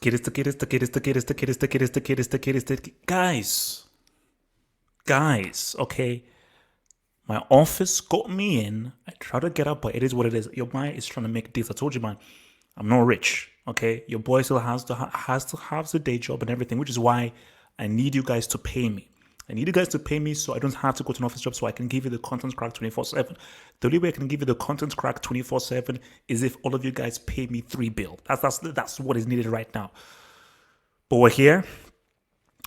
Guys, okay. My office got me in. I try to get up, but it is what it is. Your man is trying to make deals. I told you, man, I'm not rich. Okay, your boy still has to have the day job and everything, which is why I need you guys to pay me. I need you guys to pay me so I don't have to go to an office job, so I can give you the content crack 24/7. The only way I can give you the content crack 24/7 is if all of you guys pay me 3 bill. That's what is needed right now. But we're here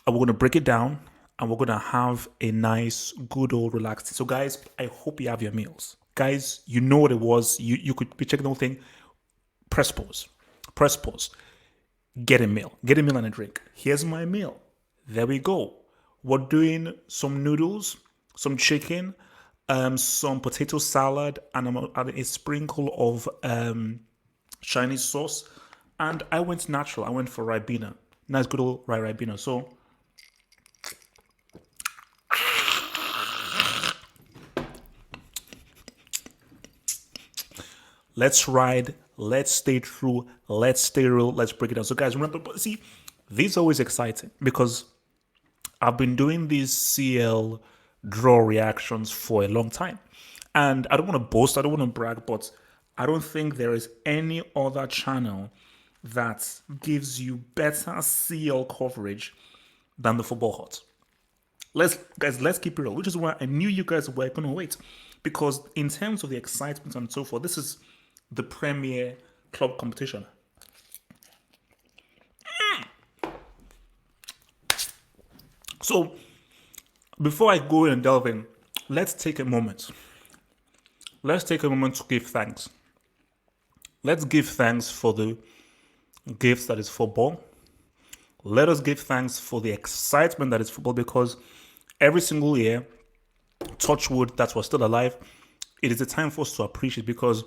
and we're gonna break it down and we're gonna have a nice, good old relaxed. So, guys, I hope you have your meals. Guys, you know what it was. You could be checking the whole thing. Press pause. Press pause. Get a meal. Get a meal and a drink. Here's my meal. There we go. We're doing some noodles, some chicken, some potato salad, and a sprinkle of Chinese sauce. And I went natural. I went for Ribena. Nice good old Ribena. So let's ride. Let's stay true. Let's stay real. Let's break it down. So, guys, remember, but see, this is always exciting because I've been doing these CL draw reactions for a long time. And I don't want to boast, I don't want to brag, but I don't think there is any other channel that gives you better CL coverage than the Football Hut. Let's keep it real, which is why I knew you guys were going to wait. Because in terms of the excitement and so forth, this is the premier club competition. So, before I go in and delve in, let's take a moment. Let's take a moment to give thanks. Let's give thanks for the gifts that is football. Let us give thanks for the excitement that is football because every single year, touch wood that we're still alive, it is a time for us to appreciate because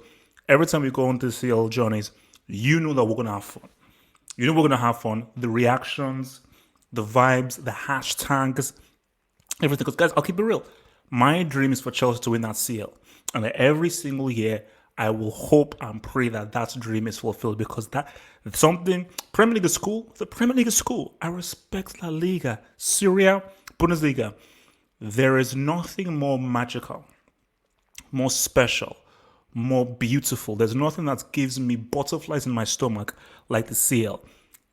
every time we go on these CL journeys, you know that we're going to have fun. You know we're going to have fun. The reactions, the vibes, the hashtags, everything. Because, guys, I'll keep it real. My dream is for Chelsea to win that CL. And every single year, I will hope and pray that that dream is fulfilled because that something, Premier League is cool. The Premier League is cool. I respect La Liga, Syria, Bundesliga. There is nothing more magical, more special, more beautiful. There's nothing that gives me butterflies in my stomach like the CL.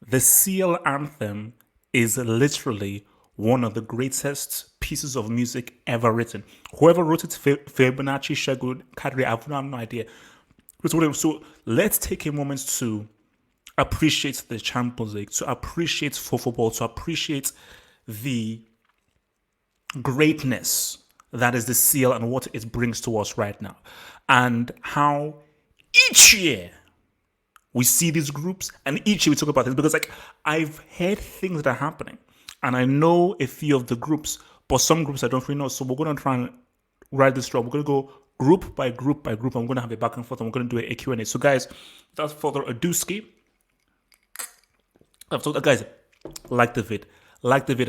The CL anthem is literally one of the greatest pieces of music ever written. Whoever wrote it, Fibonacci, Shagud, Kadri, I have no idea. So let's take a moment to appreciate the Champions League, to appreciate football, to appreciate the greatness that is the CL and what it brings to us right now. And how each year we see these groups and each year we talk about this because I've heard things that are happening and I know a few of the groups, but some groups I don't really know. So we're going to try and ride this through. We're going to go group by group by group. I'm going to have a back and forth and we're going to do a Q&A. So guys, without further ado, I've told you guys, like the vid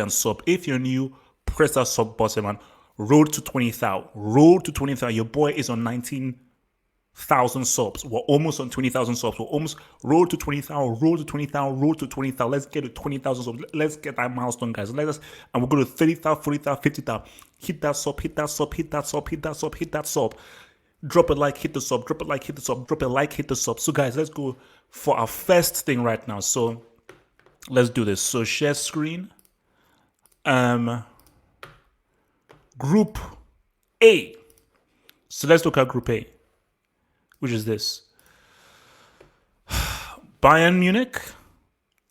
and sub. If you're new, press that sub button, man. Road to 20,000. Road to 20,000. Your boy is on 19,000 subs. We're almost on 20,000 subs. We're almost road to 20,000. Road to 20,000. Road to 20,000. Let's get to 20,000 subs. Let's get that milestone, guys. And we'll go to 30,000, 40,000, 50,000. Hit that sub. Hit that sub. Hit that sub. Hit that sub. Hit that sub. Drop a like. Hit the sub. Drop a like. Hit the sub. Drop a like. Hit the sub. So, guys, let's go for our first thing right now. So, let's do this. So, share screen. Group A. So let's look at Group A, which is this. Bayern Munich,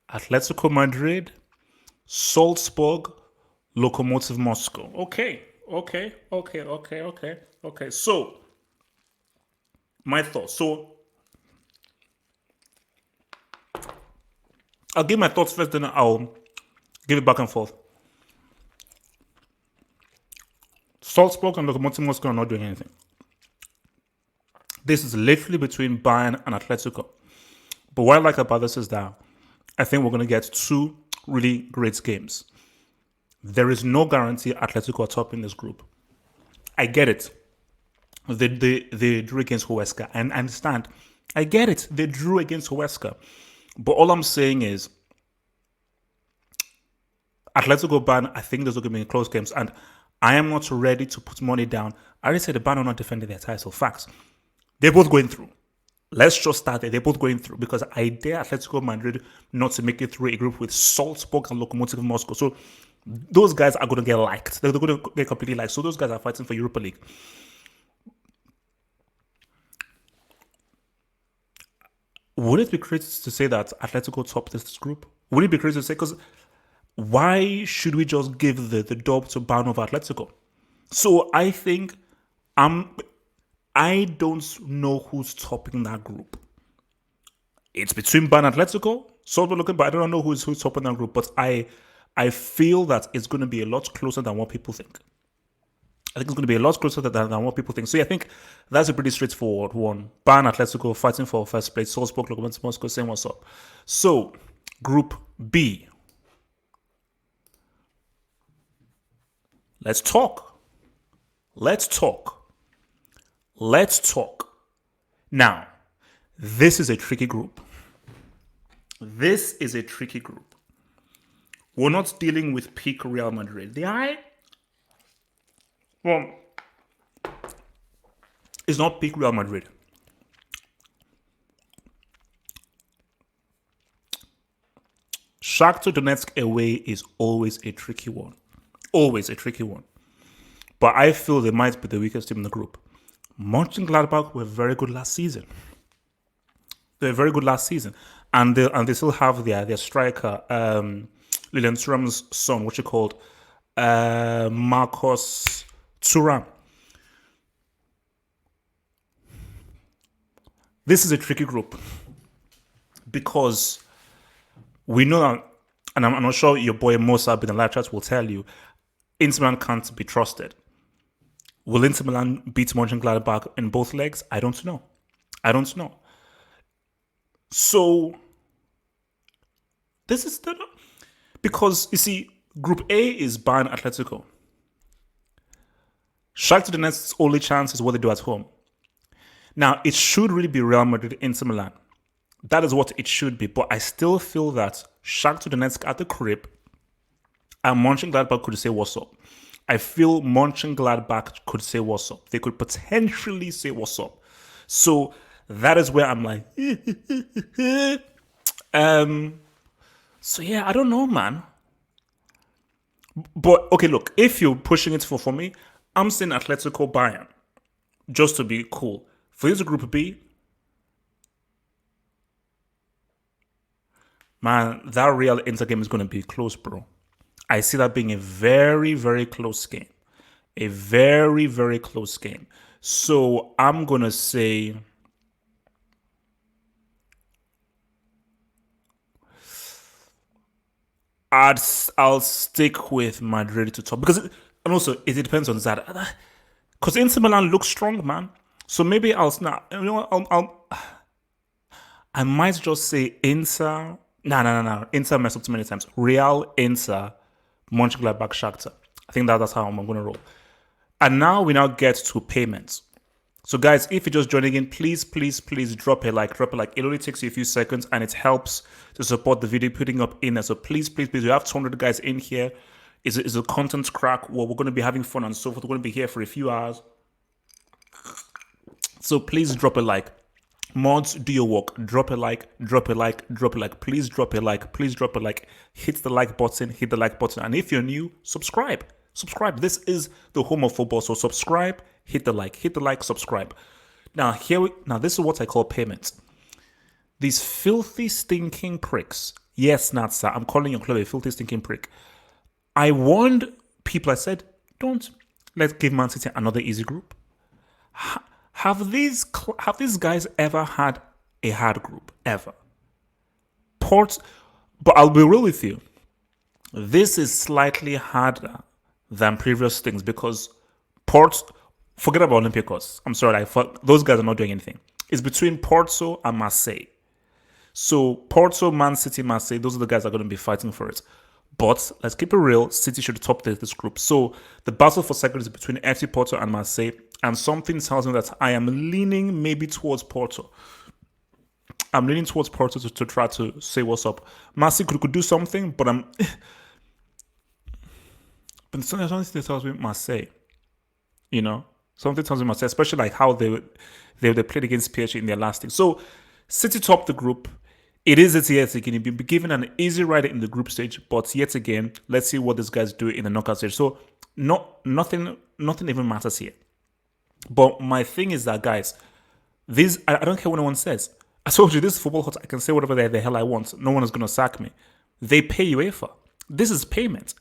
Atletico Madrid, Salzburg, Lokomotiv Moscow. Okay. So, my thoughts. So, I'll give my thoughts first, then I'll give it back and forth. Salzburg and Lokomotiv Moscow are not doing anything. This is literally between Bayern and Atletico. But what I like about this is that I think we're going to get two really great games. There is no guarantee Atletico are top in this group. I get it. They drew against Huesca. And I understand. I get it. They drew against Huesca. But all I'm saying is Atletico Bayern, I think those are going to be close games, and I am not ready to put money down. I already said the Bayern are not defending their title. Facts. They're both going through. Let's just start there. They're both going through because I dare Atletico Madrid not to make it through a group with Salzburg and Lokomotiv Moscow. So those guys are going to get liked. They're going to get completely liked. So those guys are fighting for Europa League. Would it be crazy to say that Atletico top this group? Would it be crazy to say? Because why should we just give the dub to Bayern over Atletico? So I think I don't know who's topping that group. It's between Bayern and Atletico. So we're looking, but I don't know who's topping that group. But I feel that it's going to be a lot closer than what people think. I think it's going to be a lot closer than what people think. So yeah, I think that's a pretty straightforward one. Bayern, Atletico fighting for first place. Salzburg, Lokomotiv Moscow saying what's up. So Group B. Let's talk. Let's talk. Let's talk. Now, this is a tricky group. This is a tricky group. We're not dealing with peak Real Madrid. Well, it's not peak Real Madrid. Shakhtar Donetsk away is always a tricky one. Always a tricky one. But I feel they might be the weakest team in the group. Mönchengladbach were very good last season. They were very good last season. And they still have their striker, Lilian Thuram's son, what you called Marcos Thuram. This is a tricky group because we know that, and I'm not sure your boy Mosa in the live chat will tell you, Inter Milan can't be trusted. Will Inter Milan beat Mönchengladbach in both legs? I don't know. So this is because you see, Group A is Bayern Atletico. Shakhtar Donetsk's only chance is what they do at home. Now, it should really be Real Madrid, Inter Milan. That is what it should be. But I still feel that Shakhtar Donetsk at the crib and Mönchengladbach could say what's up. I feel Mönchengladbach could say what's up. They could potentially say what's up. So that is where I'm like, so yeah, I don't know, man. But okay, look, if you're pushing it for me, I'm saying Atletico Bayern, just to be cool. For this Group B, man, that Real Inter game is going to be close, bro. I see that being a very, very close game. A very, very close game. So I'm going to say I'll stick with Madrid to top because and also it depends on that. Because Inter Milan looks strong, man. So maybe I'll I might just say Inter. No. Inter messed up too many times. Real, Inter, Mönchengladbach, Shakhtar. I think that's how I'm going to roll. And now we get to payments. So guys, if you're just joining in, please drop a like. It only takes you a few seconds and it helps to support the video putting up in there. So please, we have 200 guys in here. It's a content crack where we're going to be having fun and so forth. We're going to be here for a few hours. So please drop a like. Mods, do your work. Drop a like. Please drop a like. Hit the like button. And if you're new, subscribe. This is the home of football. So subscribe, hit the like, subscribe. Now this is what I call payments. These filthy, stinking pricks. Yes, Natsa, I'm calling your club a filthy, stinking prick. I warned people, I said, let's give Man City another easy group. Have these guys ever had a hard group? Ever? But I'll be real with you. This is slightly harder than previous things because forget about Olympiacos. I'm sorry, those guys are not doing anything. It's between Porto and Marseille. So Porto, Man City, Marseille, those are the guys that are going to be fighting for it. But let's keep it real, City should top this group. So the battle for second is between FC Porto and Marseille. And something tells me that I am leaning maybe towards Porto. I'm leaning towards Porto to try to say what's up. Marseille could do something, but But something tells me Marseille, you know, something tells me Marseille, especially like how they played against PSG in their last thing. So City topped the group. It is it yet again. You've been given an easy ride in the group stage, but yet again, let's see what these guys do in the knockout stage. So nothing even matters here. But my thing is that guys, I don't care what anyone says. I told you this is football hot. I can say whatever the hell I want. No one is gonna sack me. They pay UEFA. This is payment.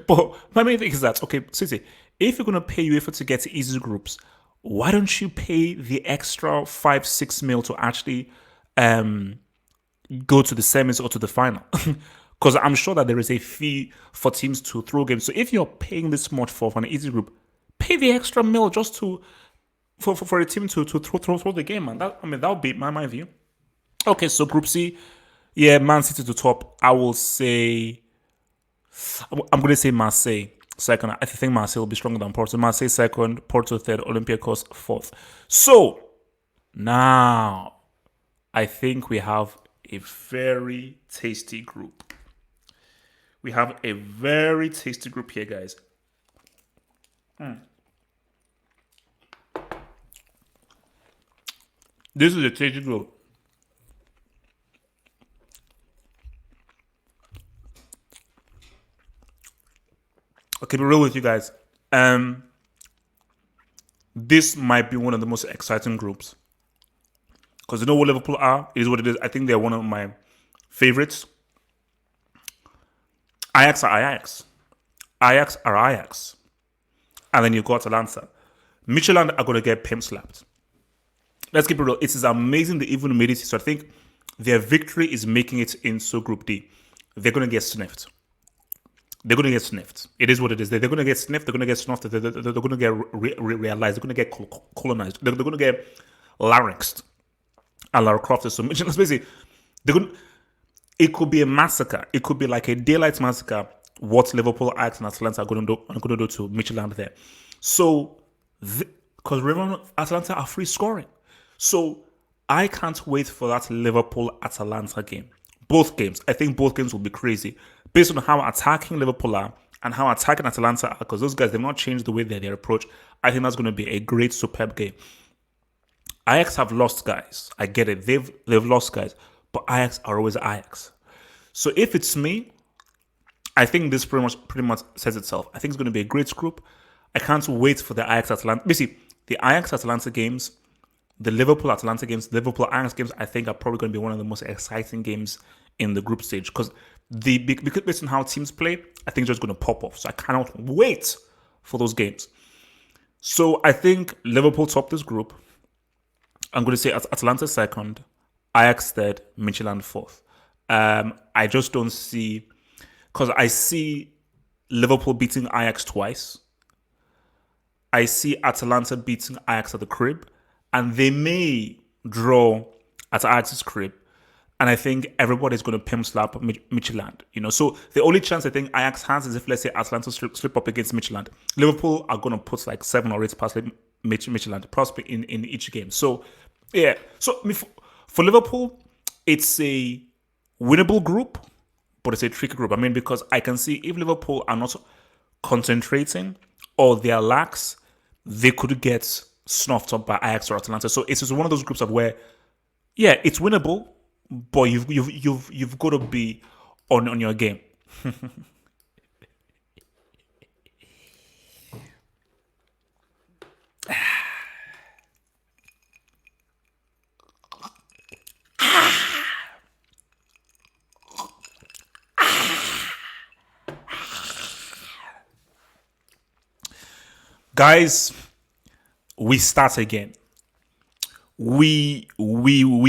But my main thing is that okay, City, if you're gonna pay UEFA to get to easy groups, why don't you pay the extra 5-6 mil to actually go to the semis or to the final? Because I'm sure that there is a fee for teams to throw games. So if you're paying this much for an easy group, pay the extra mil just to for a team to throw the game, man. That would be my view. Okay, so Group C, yeah, Man City to top. I will say, I'm going to say Marseille second. I think Marseille will be stronger than Porto. Marseille second, Porto third, Olympiacos fourth. So now I think we have a very tasty group. We have a very tasty group here, guys. This is a tasty group. Okay, be real with you guys. This might be one of the most exciting groups. Because you know what Liverpool are? It is what it is. I think they're one of my favorites. Ajax are Ajax. Ajax are Ajax. And then you've got Atalanta. Michelin are going to get pimp slapped. Let's keep it real. It is amazing they even made it. So I think their victory is making it into Group D. They're going to get sniffed. They're going to get sniffed. It is what it is. They're going to get sniffed. They're going to get snuffed. They're going to get realized. They're going to get colonized. They're going to get larynxed. And Lara Croft. So basically, it could be a massacre. It could be like a daylight massacre. What Liverpool, Ajax, and Atalanta are going to do to Michelin there. So, because remember, Atalanta are free scoring. So, I can't wait for that Liverpool-Atalanta game. Both games. I think both games will be crazy. Based on how attacking Liverpool are and how attacking Atalanta are, because those guys, they've not changed the way their approach. I think that's going to be a great, superb game. Ajax have lost guys. I get it. They've lost guys. But Ajax are always Ajax. So if it's me, I think this pretty much says itself. I think it's going to be a great group. I can't wait for the Ajax-Atalanta. Basically, the Ajax-Atalanta games, the Liverpool-Atalanta games, the Liverpool-Ajax games, I think are probably going to be one of the most exciting games in the group stage. Because based on how teams play, I think it's just going to pop off. So I cannot wait for those games. So I think Liverpool top this group. I'm going to say Atalanta second, Ajax third, Michelin fourth. I just don't see... Because I see Liverpool beating Ajax twice. I see Atalanta beating Ajax at the crib. And they may draw at Ajax's crib. And I think everybody's going to pimp slap Michelin. So the only chance I think Ajax has is if, let's say, Atalanta slip up against Michelin. Liverpool are going to put like 7 or 8 past Michelin prospect in each game. So, yeah. So for Liverpool, it's a winnable group. But it's a tricky group. I mean, because I can see if Liverpool are not concentrating or they are lax, they could get snuffed up by Ajax or Atalanta. So it's just one of those groups of where, yeah, it's winnable, but you've got to be on your game. Guys, we start again. We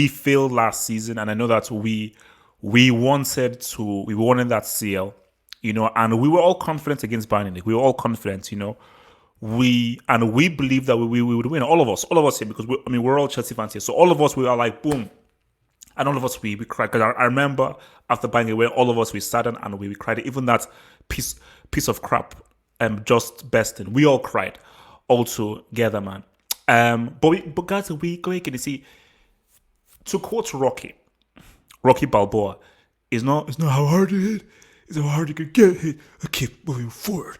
failed last season, and I know that we wanted that CL, and we were all confident against Bayern Munich. We were all confident, we believed that we would win. All of us here, because we're all Chelsea fans here. So all of us, we are like boom, and all of us we cried. Because I remember after Bayern away, all of us we sat down and we cried. Even that piece of crap. Just besting. We all cried all together, man. But guys, we go again. You see, to quote Rocky Balboa, it's not how hard it is. is how hard you can get hit and keep moving forward.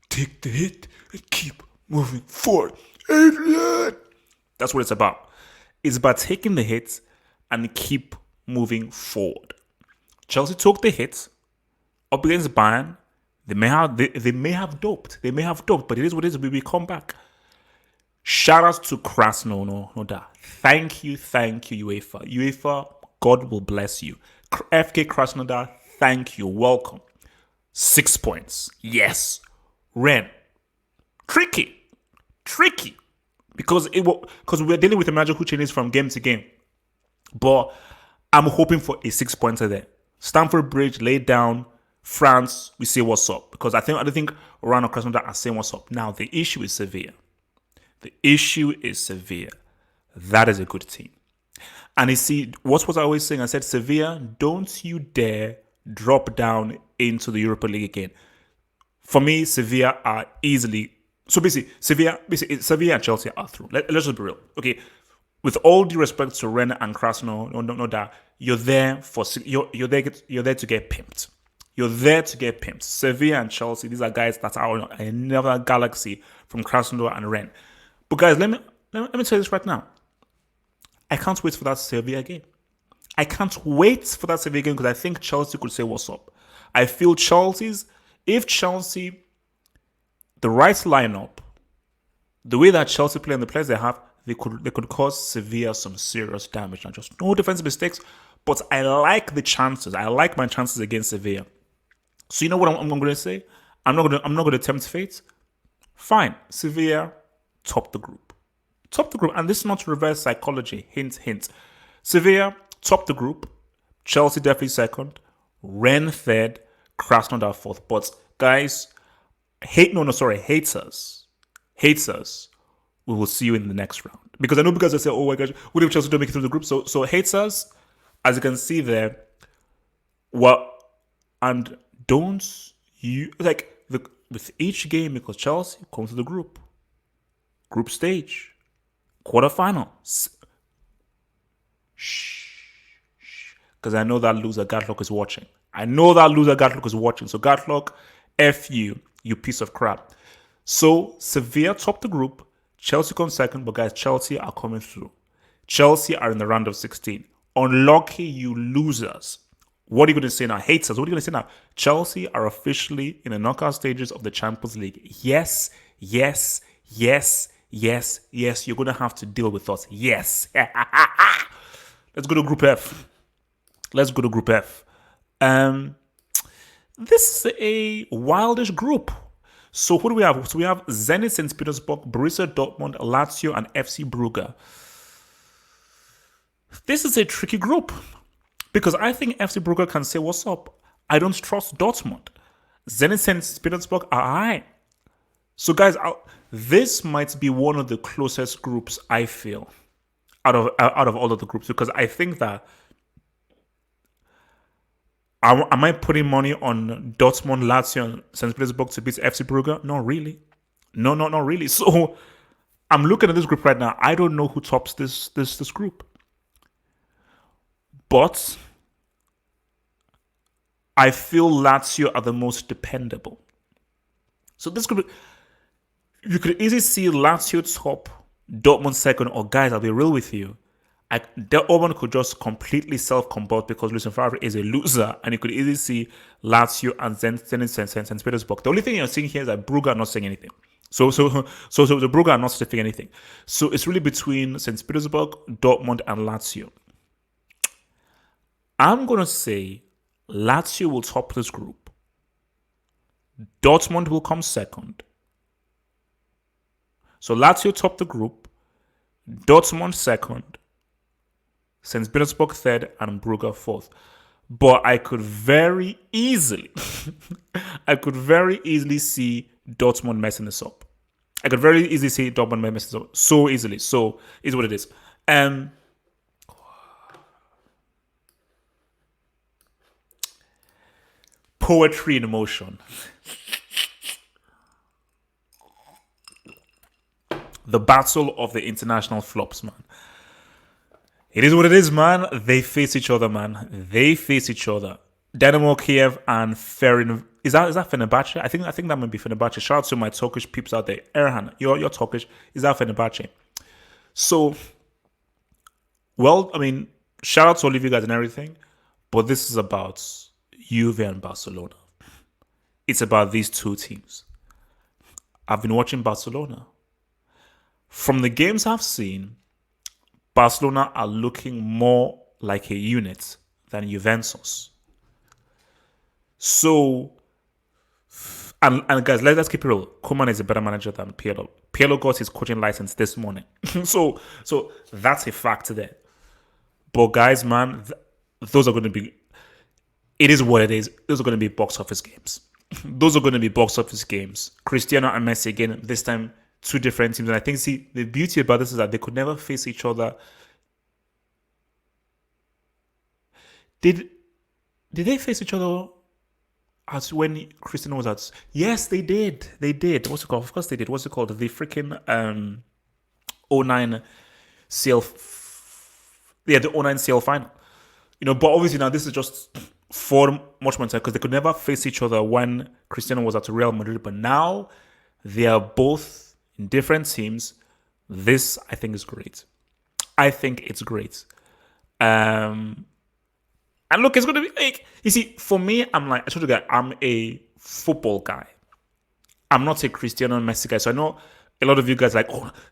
Take the hit and keep moving forward. Adrian! That's what it's about. It's about taking the hit and keep moving forward. Chelsea took the hit up against Bayern. They may have doped. But it is what it is. We will come back. Shout out to Krasno, no doubt. Thank you, UEFA. UEFA, God will bless you. FK Krasnodar, thank you. Welcome. 6 points. Yes. Ren. Tricky. Because we're dealing with a manager who changes from game to game. But I'm hoping for a 6-pointer there. Stamford Bridge, laid down. France, we say what's up. Because I don't think Ron or Krasnodar are saying what's up. Now, the issue is Sevilla. That is a good team. And you see, what was I always saying? I said, Sevilla, don't you dare drop down into the Europa League again. For me, Sevilla are easily... So basically, Sevilla and Chelsea are through. Let's just be real. Okay, with all due respect to Ren and Krasno, no doubt, you're there to get pimped. You're there to get pimped. Sevilla and Chelsea, these are guys that are in another galaxy from Krasnodar and Ren. But guys, let me tell you this right now. I can't wait for that Sevilla game. Because I think Chelsea could say what's up. I feel if Chelsea, the right lineup, the way that Chelsea play and the players they have, they could cause Sevilla some serious damage. Not just no defensive mistakes, but I like the chances. I like my chances against Sevilla. So you know what I'm going to say? I'm not going to tempt fate. Fine, Sevilla top the group, and this is not reverse psychology. Hint. Sevilla top the group. Chelsea definitely second. Ren third. Krasnodar fourth. But guys, haters. We will see you in the next round. Because I know because I say, oh my gosh, what if Chelsea don't make it through the group? So haters, as you can see there, and don't you with each game, because Chelsea comes to the group stage, quarterfinal. Shh. Because I know that loser Gatlock is watching. So Gatlock, F you piece of crap. So Sevilla top the group. Chelsea comes second, but guys, Chelsea are coming through. Chelsea are in the round of 16. Unlucky you losers. What are you going to say now? Haters, what are you going to say now? Chelsea are officially in the knockout stages of the Champions League. Yes. You're going to have to deal with us. Yes. Let's go to Group F. This is a wildish group. So who do we have? So we have Zenit St. Petersburg, Borussia Dortmund, Lazio, and FC Brugge. This is a tricky group because I think FC Brugge can say what's up. I don't trust Dortmund. Zenit St. Petersburg are high. So guys, this might be one of the closest groups I feel out of all of the groups, because I think that am I putting money on Dortmund, Lazio, and St. Petersburg to beat FC Brugge? Not really. No, not really. So I'm looking at this group right now. I don't know who tops this group. But I feel Lazio are the most dependable. So this group, you could easily see Lazio top, Dortmund second, or guys, I'll be real with you. Dortmund could just completely self-combust because Lucien Favre is a loser, and you could easily see Lazio and St. Petersburg. The only thing you're seeing here is that Brugge are not saying anything. So the Brugge are not saying anything. So it's really between St. Petersburg, Dortmund, and Lazio. I'm going to say Lazio will top this group. Dortmund will come second. So Lazio top the group, Dortmund second, St. Petersburg third, and Brugge fourth. But I could very easily see Dortmund messing this up. So easily. So is what it is. Poetry in motion. The battle of the international flops, man. It is what it is, man. They face each other, man. Dynamo Kiev and Ferin. Is that Fenerbahce? I think that might be Fenerbahce. Shout out to my Turkish peeps out there. Erhan, you're Turkish. Is that Fenerbahce? So, well, I mean, shout out to all of you guys and everything, but this is about Juve and Barcelona. It's about these two teams. I've been watching Barcelona. From the games I've seen, Barcelona are looking more like a unit than Juventus. So, and guys, let's keep it real. Koeman is a better manager than Pirlo. Pirlo got his coaching license this morning. so that's a fact there. But guys, man, those are going to be, it is what it is. Those are going to be box office games. Those are going to be box office games. Cristiano and Messi, again, this time, two different teams. And I think, see, the beauty about this is that they could never face each other. Did they face each other as when Cristiano was at? Yes, they did. They did. What's it called? Of course they did. What's it called? The freaking 09 CL. Yeah, the 09 CL final. But obviously now this is just for much more time because they could never face each other when Cristiano was at Real Madrid. But now they are both in different teams. This, I think, is great. I think it's great. And look, it's going to be like, you see, for me, I told you guys, I'm a football guy. I'm not a Cristiano and Messi guy. So I know a lot of you guys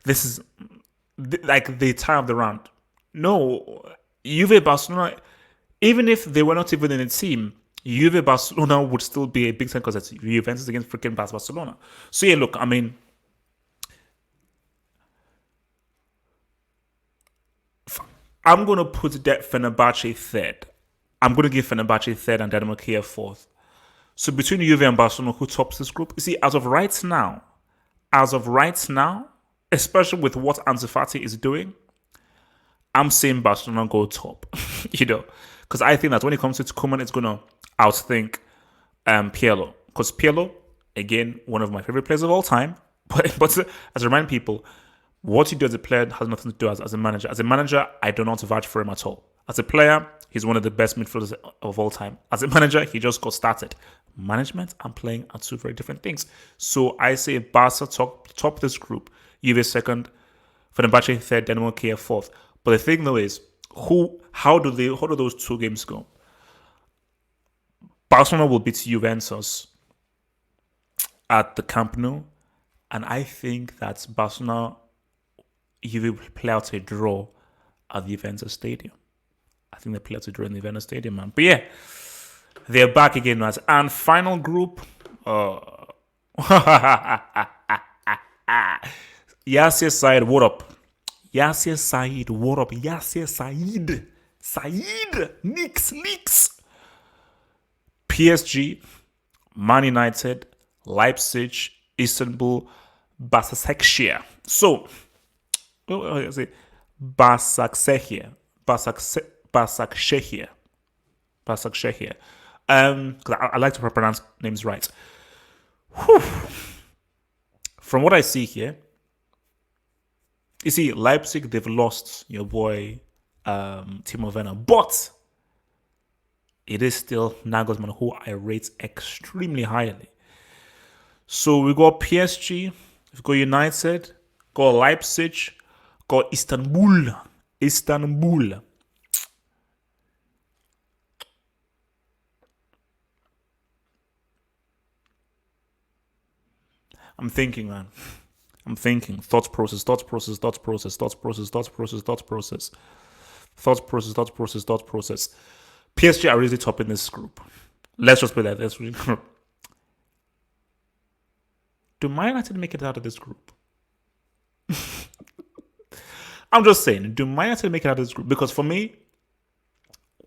this is like the time of the round. No, Juve Barcelona, even if they were not even in a team, Juve Barcelona would still be a big time because it's Juventus against freaking Barcelona. So yeah, look, I mean, I'm going to put that Fenerbahce third. I'm going to give Fenerbahce third and Dynamo Kiev fourth. So between Juve and Barcelona, who tops this group? You see, as of right now, especially with what Ansu Fati is doing, I'm saying Barcelona go top. Because I think that when it comes to Koeman, it's going to outthink Pirlo. Because Pirlo, again, one of my favorite players of all time. But as I remind people, what you do as a player has nothing to do as a manager. As a manager, I do not vouch for him at all. As a player, he's one of the best midfielders of all time. As a manager, he just got started. Management and playing are two very different things. So I say Barca top this group, Juve second, Fenerbahce third, Dynamo Kiev fourth. But the thing though is, how do those two games go? Barcelona will beat Juventus at the Camp Nou, and I think that Barcelona will play out a draw at the Juventus Stadium. I think they play out a draw in the Juventus Stadium, man. But yeah, they're back again, man. And final group, Yasser Said, what up? Yasser Said, what up? Yasser Said, Knicks. PSG, Man United, Leipzig, Istanbul, Başakşehir. So, Başakşehir. Because I like to pronounce names right. Whew. From what I see here, you see, Leipzig, they've lost your boy Timo Werner, but it is still Nagelsmann, who I rate extremely highly. So we got PSG, we got United, got Leipzig, got Istanbul. I'm thinking, man. Thought process. PSG are really top in this group. Let's just put that. Do Man United make it out of this group? I'm just saying, do Man United make it out of this group? Because for me,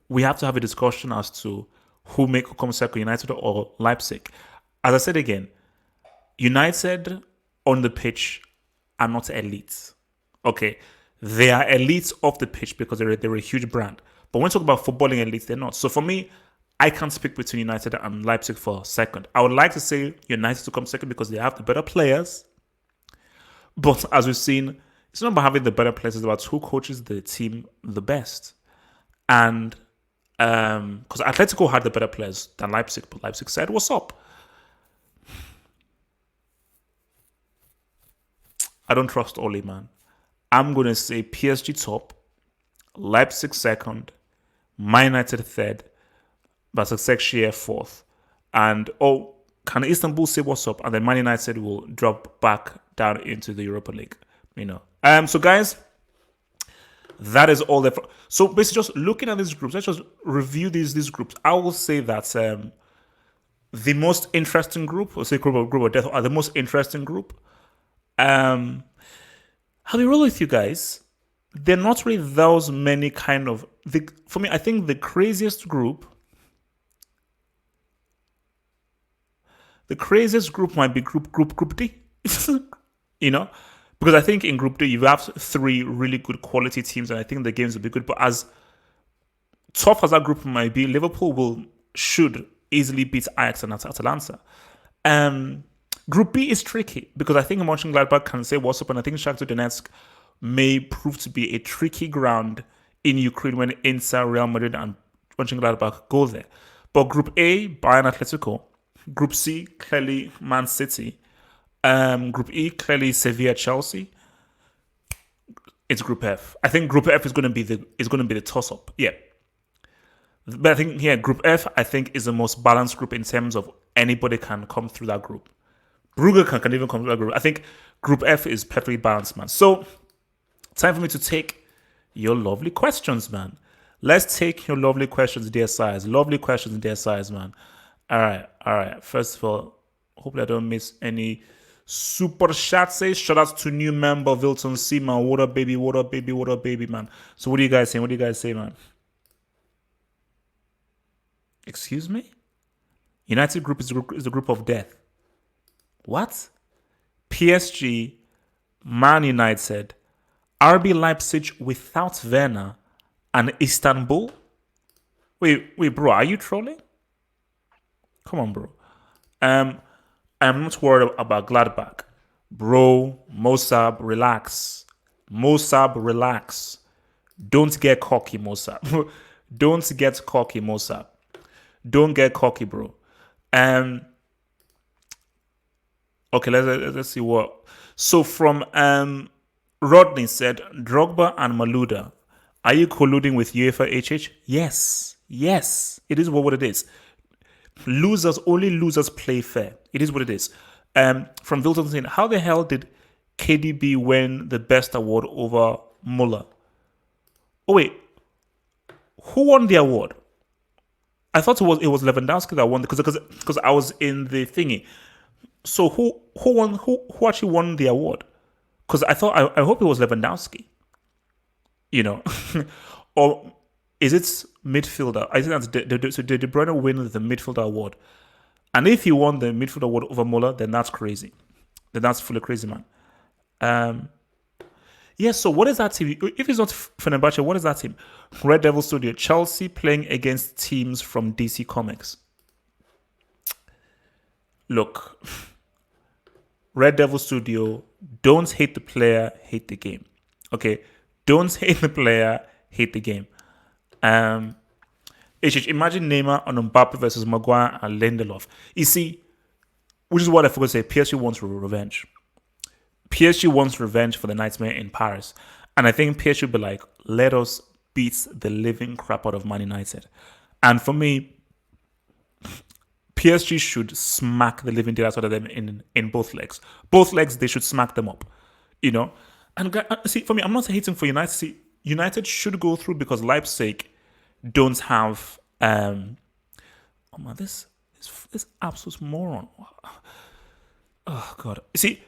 we have to have a discussion as to who comes second, United or Leipzig. As I said again, United on the pitch are not elite. Okay, they are elites off the pitch because they're a huge brand. But when we talk about footballing elites, they're not. So for me, I can't speak between United and Leipzig for second. I would like to say United to come second because they have the better players. But as we've seen, it's not about having the better players, it's about who coaches the team the best. And Because Atletico had the better players than Leipzig, but Leipzig said, "What's up?" I don't trust Oli, man. I'm gonna say PSG top, Leipzig second, Man United third, Başakşehir fourth, and can Istanbul say what's up? And then Man United will drop back down into the Europa League. So guys, that is all there. So basically, just looking at these groups, let's just review these groups. I will say that the most interesting group, or say group of death, are the most interesting group. I'll be real with you guys. They're not really those many kind of. For me, I think the craziest group might be Group D. Because I think in Group D you have three really good quality teams, and I think the games will be good. But as tough as that group might be, Liverpool should easily beat Ajax and Atalanta. Group B is tricky because I think Mönchengladbach can say what's up, and I think Shakhtar Donetsk may prove to be a tricky ground in Ukraine when Inter, Real Madrid, and Mönchengladbach go there. But Group A, Bayern, Atletico. Group C, clearly Man City. Group E, clearly Sevilla, Chelsea. It's Group F. I think Group F is going to be the toss up. Yeah. But I think Group F, I think, is the most balanced group in terms of anybody can come through that group. Brugge can even come through that group. I think Group F is perfectly balanced, man. So, time for me to take your lovely questions, man. Let's take your lovely questions, dear size. Lovely questions, dear size, man. All right. First of all, hopefully I don't miss any super chats. Shout out to new member Vilton C, man. What up, baby? What up, baby? What up, baby, man? So, what do you guys say? Man? Excuse me? United group is the group of death. What? PSG, Man United, RB Leipzig without Werner, and Istanbul? Wait, bro, are you trolling? Come on, bro. I'm not worried about Gladbach. Bro, Mosab, relax. Don't get cocky, Mosab. Don't get cocky, Mosab. Don't get cocky, bro. Okay, let's see what. So from Rodney said, Drogba and Maluda, are you colluding with UEFA HH? Yes. It is what it is. Only losers play fair. It is what it is. From Vilton saying, how the hell did KDB win the best award over Muller? Oh wait, who won the award? I thought it was Lewandowski that won because I was in the thingy. So who actually won the award? Because I hope it was Lewandowski. Or is it midfielder? I think that's did De Bruyne win the midfielder award? And if he won the midfielder award over Muller, then that's crazy. Then that's fully crazy, man. So what is that team? If it's not Fenerbahce, what is that team? Red Devil Studio, Chelsea playing against teams from DC Comics. Look, Red Devil Studio, don't hate the player, hate the game. Okay? Don't hate the player, hate the game. Imagine Neymar on Mbappe versus Maguire and Lindelof. You see, which is what I forgot to say, PSG wants revenge. PSG wants revenge for the nightmare in Paris. And I think PSG should be like, let us beat the living crap out of Man United. And for me, PSG should smack the living daylights out of them in both legs. Both legs, they should smack them up. And see, for me, I'm not hating for United. See, United should go through because Leipzig don't have this absolute moron. Oh god. See,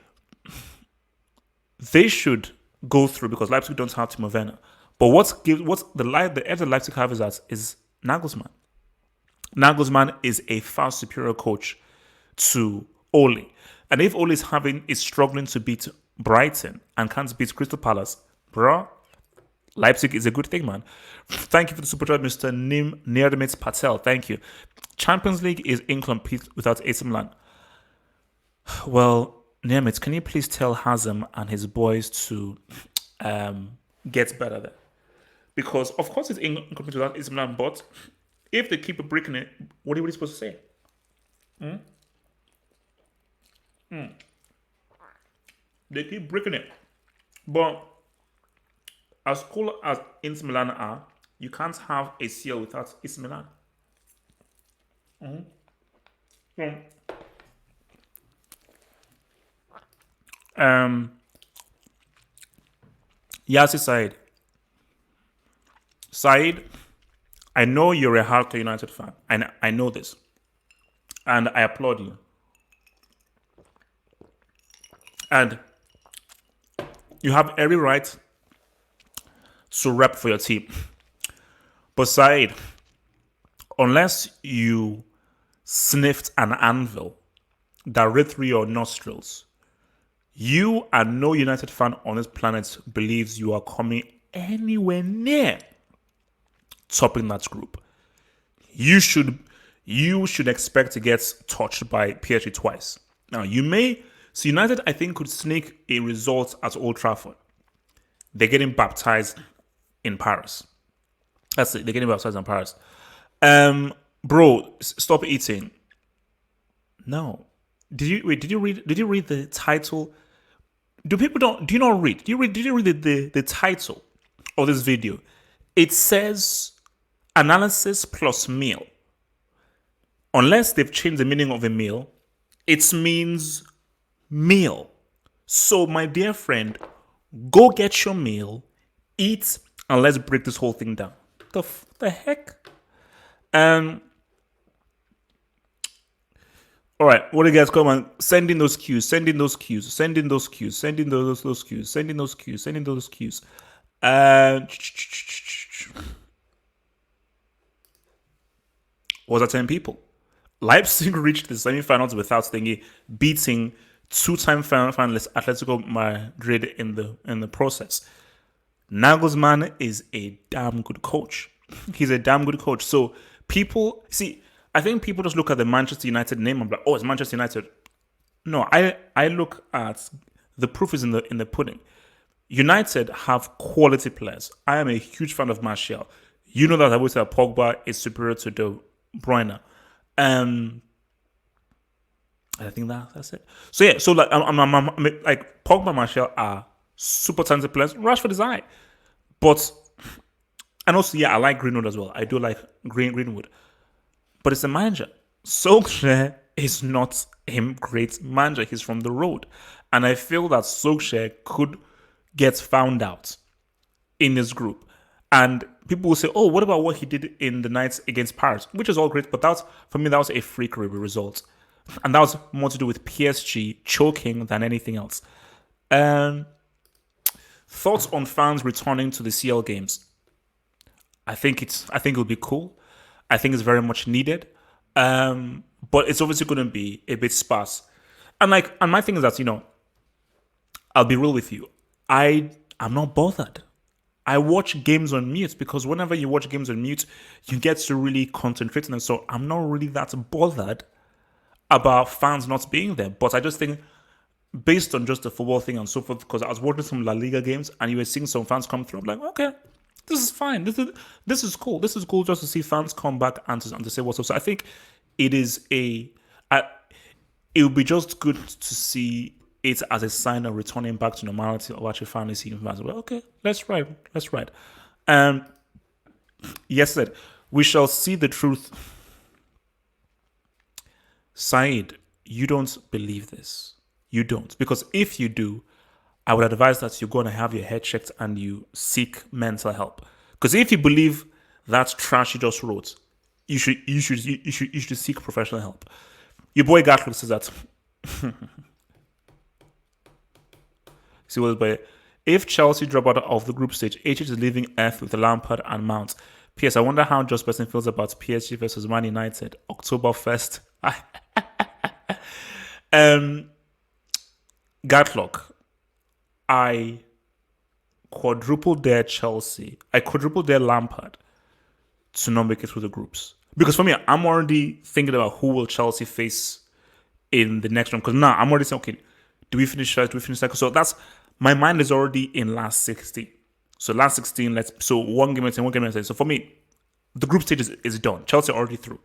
they should go through because Leipzig don't have Timo Werner. But the edge that Leipzig have is Nagelsmann. Nagelsmann is a far superior coach to Ole. And if Ole is struggling to beat Brighton and can't beat Crystal Palace, bro, Leipzig is a good thing, man. Thank you for the super chat, Mr. Nirmit Patel. Thank you. Champions League is incomplete without AC Milan. Well, Nirmit, can you please tell Hazem and his boys to get better there? Because, of course, it's incomplete without AC Milan, but if they keep breaking it, what are you supposed to say? They keep breaking it. But as cool as Inter Milan are, you can't have a CL without AC Milan. Yassi Said, I know you're a hardcore United fan, and I know this, and I applaud you. And you have every right to rep for your team. But Said, unless you sniffed an anvil that ripped through your nostrils, you and no United fan on this planet believes you are coming anywhere near topping that group. You should expect to get touched by PSG twice. Now so United I think could sneak a result at Old Trafford. They're getting baptized in Paris. That's it. They're getting baptized in Paris. Bro, stop eating. No. Did you read the title? Do you not read? Did you read the title of this video? It says analysis plus meal. Unless they've changed the meaning of a meal, it means meal. So my dear friend, go get your meal, eat, and let's break this whole thing down. The heck? All right, what do you guys come on? Send in those cues. Send in those cues. Send in those cues. Send in those cues. Send in those cues. Send in those cues. Was that 10 people? Leipzig reached the semifinals without thingy, beating two-time finalist Atletico Madrid in the process. Nagelsmann is a damn good coach. He's a damn good coach. So I think people just look at the Manchester United name and be like, oh, it's Manchester United. No, I look at the proof is in the pudding. United have quality players. I am a huge fan of Martial. You know that I would say Pogba is superior to De Bruyne. I think that's it. So yeah, so like I'm like Pogba and Martial are super talented players. Rashford is alright. But and also I like Greenwood as well. I do like Greenwood. But it's a manager. Solskjaer is not a great manager. He's from the road. And I feel that Solskjaer could get found out in this group. And people will say, oh, what about what he did in the night against Paris? Which is all great, but for me, that was a freak result. And that was more to do with PSG choking than anything else. Thoughts on fans returning to the CL games? I think it'll be cool. I think it's very much needed. But it's obviously going to be a bit sparse. And my thing is that, I'll be real with you. I'm not bothered. I watch games on mute because whenever you watch games on mute, you get to really concentrate on them. So I'm not really that bothered about fans not being there. But I just think based on just the football thing and so forth, because I was watching some La Liga games and you were seeing some fans come through. I'm like, okay, this is fine. This is cool. This is cool just to see fans come back and to say what's up. So I think it would be just good to see it as a sign of returning back to normality of actually finally seeing fans. Well, okay, let's ride. Yes, said we shall see the truth. Said, you don't believe this. You don't. Because if you do, I would advise that you're going to have your head checked and you seek mental help. Because if you believe that trash you just wrote, you should seek professional help. Your boy Gatlook says that. See what by if Chelsea drop out of the group stage, HH is leaving F with Lampard and Mount. P.S. I wonder how Josh Person feels about PSG versus Man United October 1st. Gatlock, I quadruple dare Chelsea. I quadruple dare Lampard to not make it through the groups. Because for me, I'm already thinking about who will Chelsea face in the next round. Because now I'm already saying, okay, do we finish first? Do we finish second? So my mind is already in last 16. So last 16, so one game at 10, one game at 10. So for me, The group stage is done. Chelsea are already through.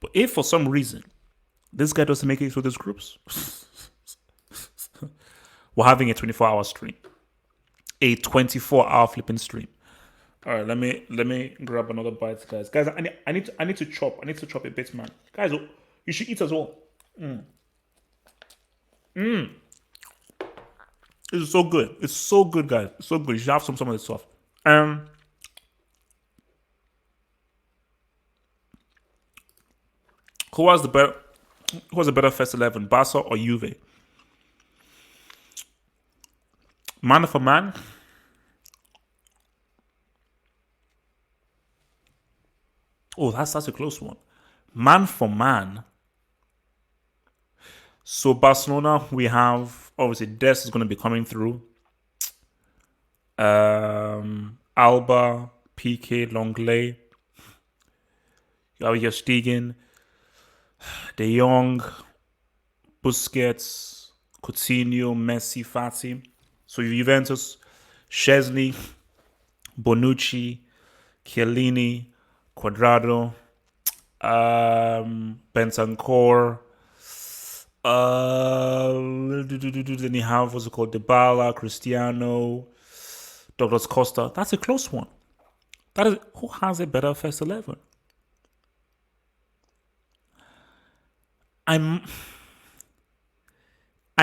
But if for some reason this guy doesn't make it through those groups, we're having a 24-hour stream. A 24-hour flipping stream. All right, let me grab another bite, guys. Guys, I need to chop. I need to chop a bit, man. Guys, you should eat as well. This is so good. It's so good, guys. It's so good. You should have some of this stuff. Who has the better first 11, Barca or Juve? Man for man. Oh, that's a close one. Man for man. So Barcelona, we have obviously Des is going to be coming through. Alba, PK, Longley. You have your Stegen, De Jong, Busquets, Coutinho, Messi, Fati. So Juventus, Szczesny, Bonucci, Chiellini, Cuadrado, Bentancur. Then you have what's it called, Dybala, Cristiano, Douglas Costa. That's a close one. That is who has a better first 11. I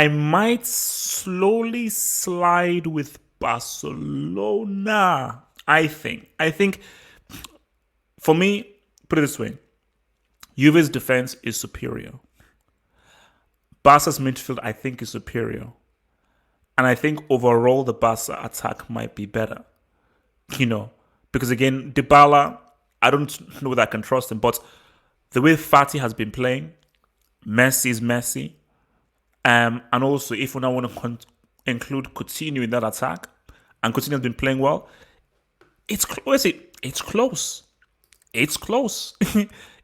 might slowly slide with Barcelona. I think for me, put it this way. Juve's defense is superior. Barca's midfield, I think, is superior. And I think overall the Barca attack might be better. Because again, Dybala, I don't know whether I can trust him, but the way Fati has been playing, Messi is Messi. And also, if we now want to include Coutinho in that attack, and Coutinho has been playing well, it's close. It's close. It's close.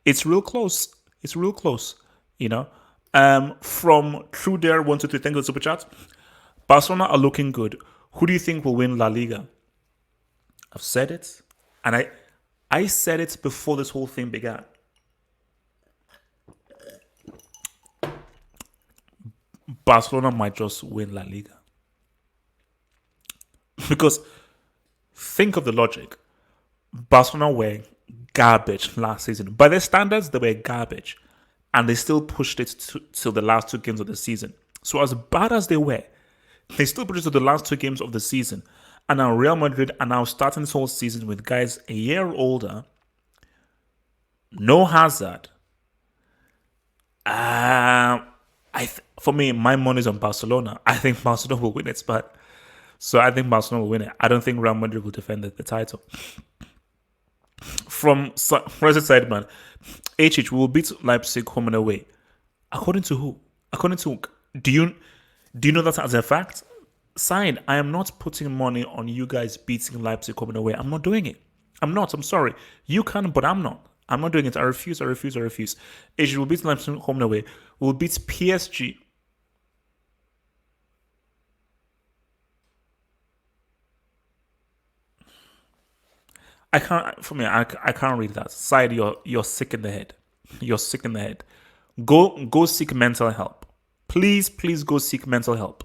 It's real close. It's real close. From True Dare 123, thank you for the super chat. Barcelona are looking good. Who do you think will win La Liga? I've said it, and I said it before this whole thing began. Barcelona might just win La Liga. Because think of the logic. Barcelona were garbage last season. By their standards, they were garbage. And they still pushed it till the last 2 games of the season. So as bad as they were, they still pushed it to the last 2 games of the season. And now Real Madrid are now starting this whole season with guys a year older. No Hazard. For me, my money's on Barcelona. I think Barcelona will win it, but so I think Barcelona will win it. I don't think Real Madrid will defend the title. From Resident Sideman, we will beat Leipzig home and away. According to who? According to do you know that as a fact? Signed, I am not putting money on you guys beating Leipzig home and away. I'm not doing it. I'm not. I'm sorry. You can, but I'm not. I'm not doing it. I refuse. HH will beat Leipzig home and away. We'll beat PSG. I can't. For me, I can't read that. Side, you're sick in the head. You're sick in the head. Go seek mental help. Please go seek mental help.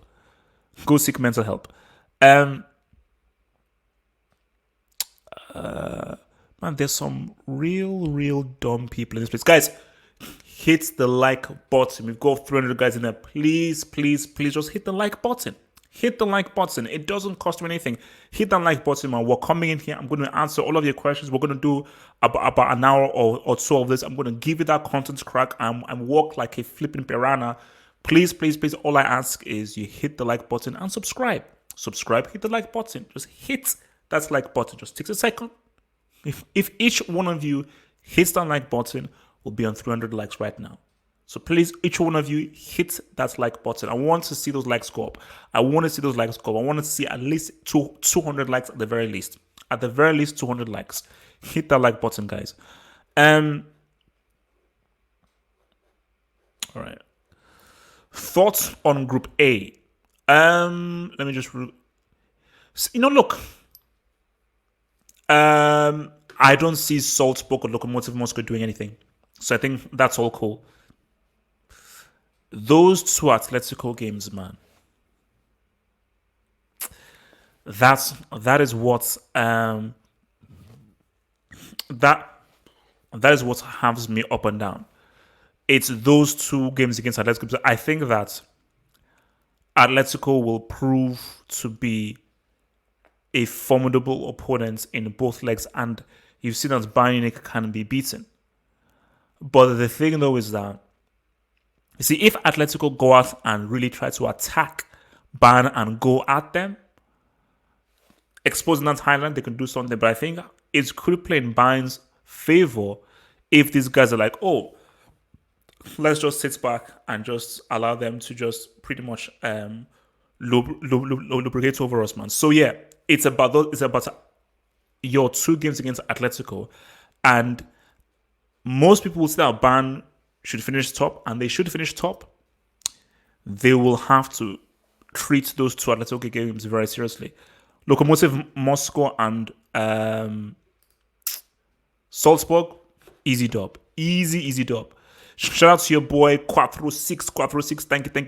Go seek mental help. Man, there's some real dumb people in this place. Guys, hit the like button. We've got 300 guys in there. Please just hit the like button. Hit the like button. It doesn't cost you anything. Hit that like button, man. We're coming in here. I'm going to answer all of your questions. We're going to do about an hour or so of this. I'm going to give you that content crack and walk like a flipping piranha. Please, all I ask is you hit the like button and subscribe. Hit the like button. Just hit that like button. Just takes a second. If each one of you hits that like button, we'll be on 300 likes right now. So please, each one of you hit that like button. I want to see those likes go up. I want to see at least 200 likes at the very least. At the very least, 200 likes. Hit that like button, guys. All right. Thoughts on Group A? Let me just... look. I don't see Salzburg or Lokomotiv Moscow doing anything. So I think that's all cool. Those two Atletico games, man. That is what that that is what halves me up and down. It's those two games against Atletico. I think that Atletico will prove to be a formidable opponent in both legs, and you've seen that Bayern Munich can be beaten. But the thing though is that, you see, if Atletico go out and really try to attack Bayern and go at them, exposing that highland, they can do something. But I think it could play in Bayern's favor if these guys are like, oh, let's just sit back and just allow them to just pretty much lubricate over us, man. So yeah, it's about your two games against Atletico, and most people will say that Bayern should finish top, and they should finish top. They will have to treat those two Atletico games very seriously. Lokomotiv Moscow and Salzburg, easy dub. Easy dub. Shout out to your boy Quattro6. Thank you for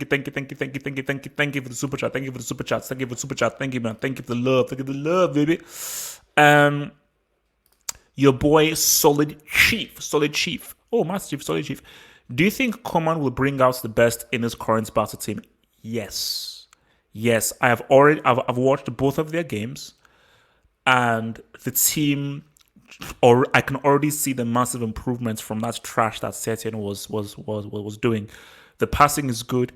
the super chat. Thank you for the super chat. Thank you for the super chat. Thank you, man. Thank you for the love. Thank you for the love, baby. Your boy Solid Chief. Oh, Master Chief, Solid Chief. Do you think Coman will bring out the best in his current Barca team? Yes. I've watched both of their games, and the team, or I can already see the massive improvements from that trash that Setien was doing. The passing is good,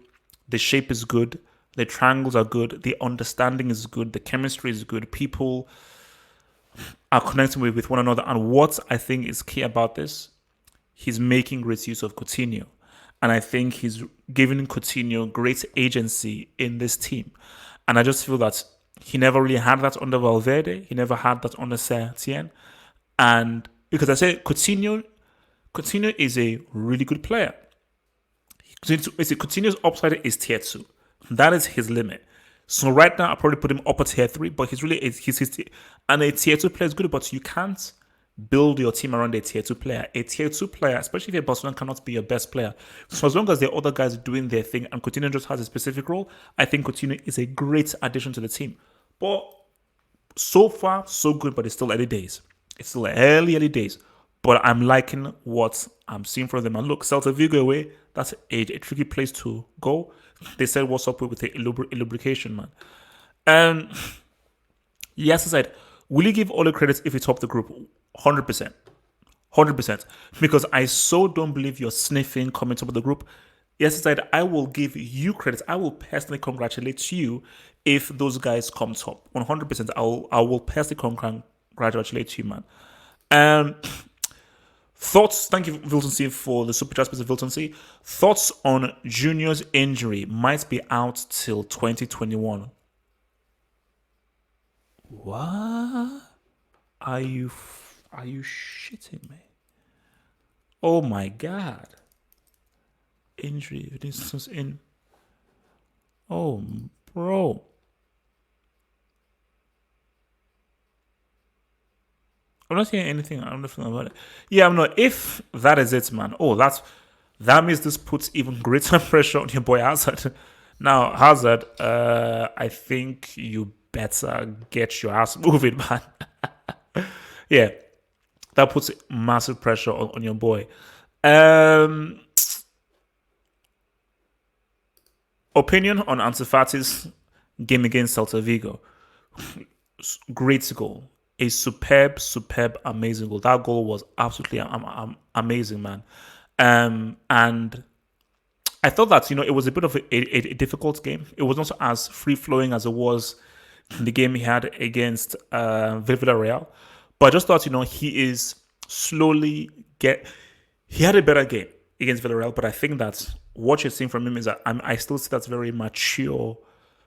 the shape is good, the triangles are good, the understanding is good, the chemistry is good. People are connecting with one another, and what I think is key about this, he's making great use of Coutinho. And I think he's giving Coutinho great agency in this team. And I just feel that he never really had that under Valverde. He never had that under Setien. And because I say Coutinho is a really good player. Coutinho's upside is tier 2. That is his limit. So right now, I probably put him up at tier 3, but and a tier 2 player is good, but you can't build your team around a tier 2 player. A tier 2 player, especially if you're Barcelona, cannot be your best player. So as long as there are other guys doing their thing and Coutinho just has a specific role, I think Coutinho is a great addition to the team. But so far, so good, but it's still early days. It's still early days. But I'm liking what I'm seeing from them. And look, Celta Vigo away, that's a tricky place to go. They said what's up with the lubrication, man. Yes, I said, will you give all the credits if you top the group? 100%. 100%. Because I so don't believe you're sniffing coming top of the group. Yes, I said, I will give you credits. I will personally congratulate you if those guys come top. 100%. I will personally congratulate you, man. Thoughts? Thank you, Vilton C, for the super chat, Mr. Vilton C. Thoughts on Junior's injury might be out till 2021. What? Are you shitting me? Oh my god. Injury. This is in. Oh, bro. I'm not saying anything. I'm not feeling about it. Yeah, I'm not. If that is it, man. Oh, that means this puts even greater pressure on your boy Hazard. Now, Hazard, I think you better get your ass moving, man. Yeah, that puts massive pressure on your boy. Opinion on Ansu Fati's game against Celta Vigo. Great goal. A superb, amazing goal. That goal was absolutely amazing, man. And I thought that, it was a bit of a difficult game. It was not as free-flowing as it was in the game he had against Villarreal. But I just thought, he is slowly he had a better game against Villarreal, but I think that what you're seeing from him is that I still see that's very mature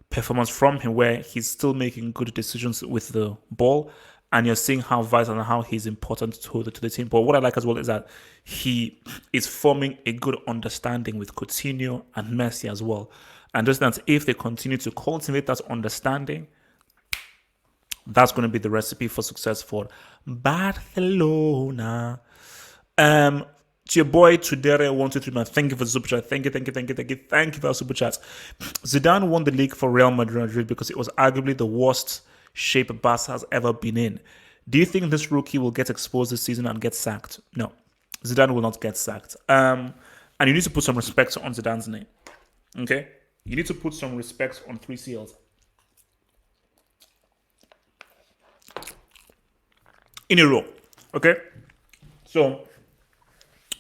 performance from him, where he's still making good decisions with the ball, and you're seeing how vital and how he's important to the team. But what I like as well is that he is forming a good understanding with Coutinho and Messi as well. And just that if they continue to cultivate that understanding, That's going to be the recipe for success for Barcelona. To your boy Tudere 123 man, thank you for the super chat. Thank you for the super chats. Zidane won the league for Real Madrid because it was arguably the worst shape Barca has ever been in. Do you think this rookie will get exposed this season and get sacked? No, Zidane will not get sacked. And you need to put some respect on Zidane's name. Okay, you need to put some respect on 3CLs. In a row. Okay, so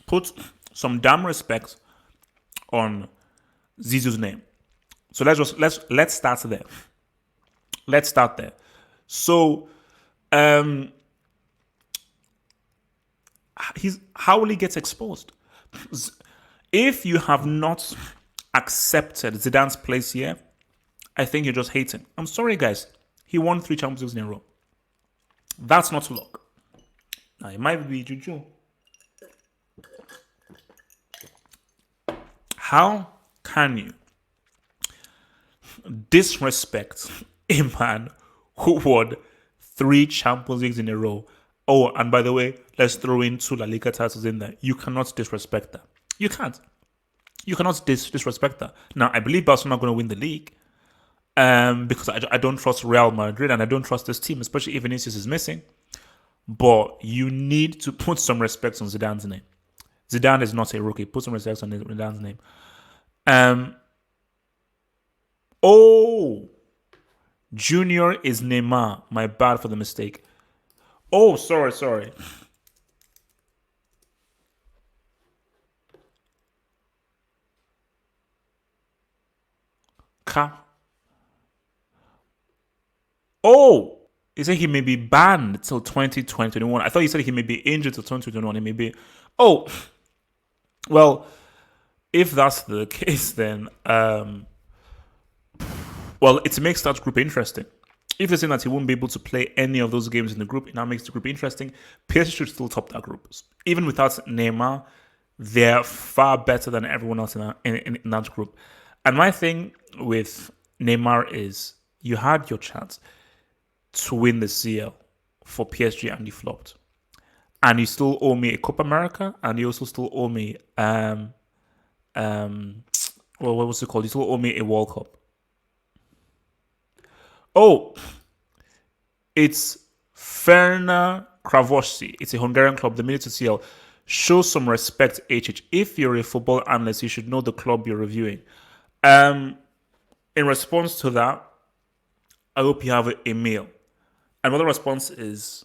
put some damn respect on Zizou's name. So let's start there. Let's start there. So, how will he get exposed? If you have not accepted Zidane's place here, I think you're just hating. I'm sorry, guys. He won 3 Champions Leagues in a row. That's not luck. Now, it might be juju. How can you disrespect a man who won 3 Champions Leagues in a row? Oh, and by the way, let's throw in 2 La Liga titles in there. You cannot disrespect that. You can't. You cannot disrespect that. Now, I believe Barcelona are going to win the league because I don't trust Real Madrid and I don't trust this team, especially if Vinicius is missing. But you need to put some respect on Zidane's name. Zidane is not a rookie. Put some respect on Zidane's name. Junior is Neymar. My bad for the mistake. Oh, sorry. Oh, he said he may be banned till 2021. I thought he said he may be injured till 2021. He may be. Oh, well, if that's the case, then well, it makes that group interesting. If you're saying that he won't be able to play any of those games in the group, it now makes the group interesting. PSG should still top that group. Even without Neymar, they're far better than everyone else in that group. And my thing with Neymar is you had your chance to win the CL for PSG and you flopped. And you still owe me a Copa America and you also still owe me what was it called? You still owe me a World Cup. Oh, it's Ferna Kravosi. It's a Hungarian club. The minute CL. Show some respect, HH. If you're a football analyst, you should know the club you're reviewing. In response to that, I hope you have a meal. Another response is,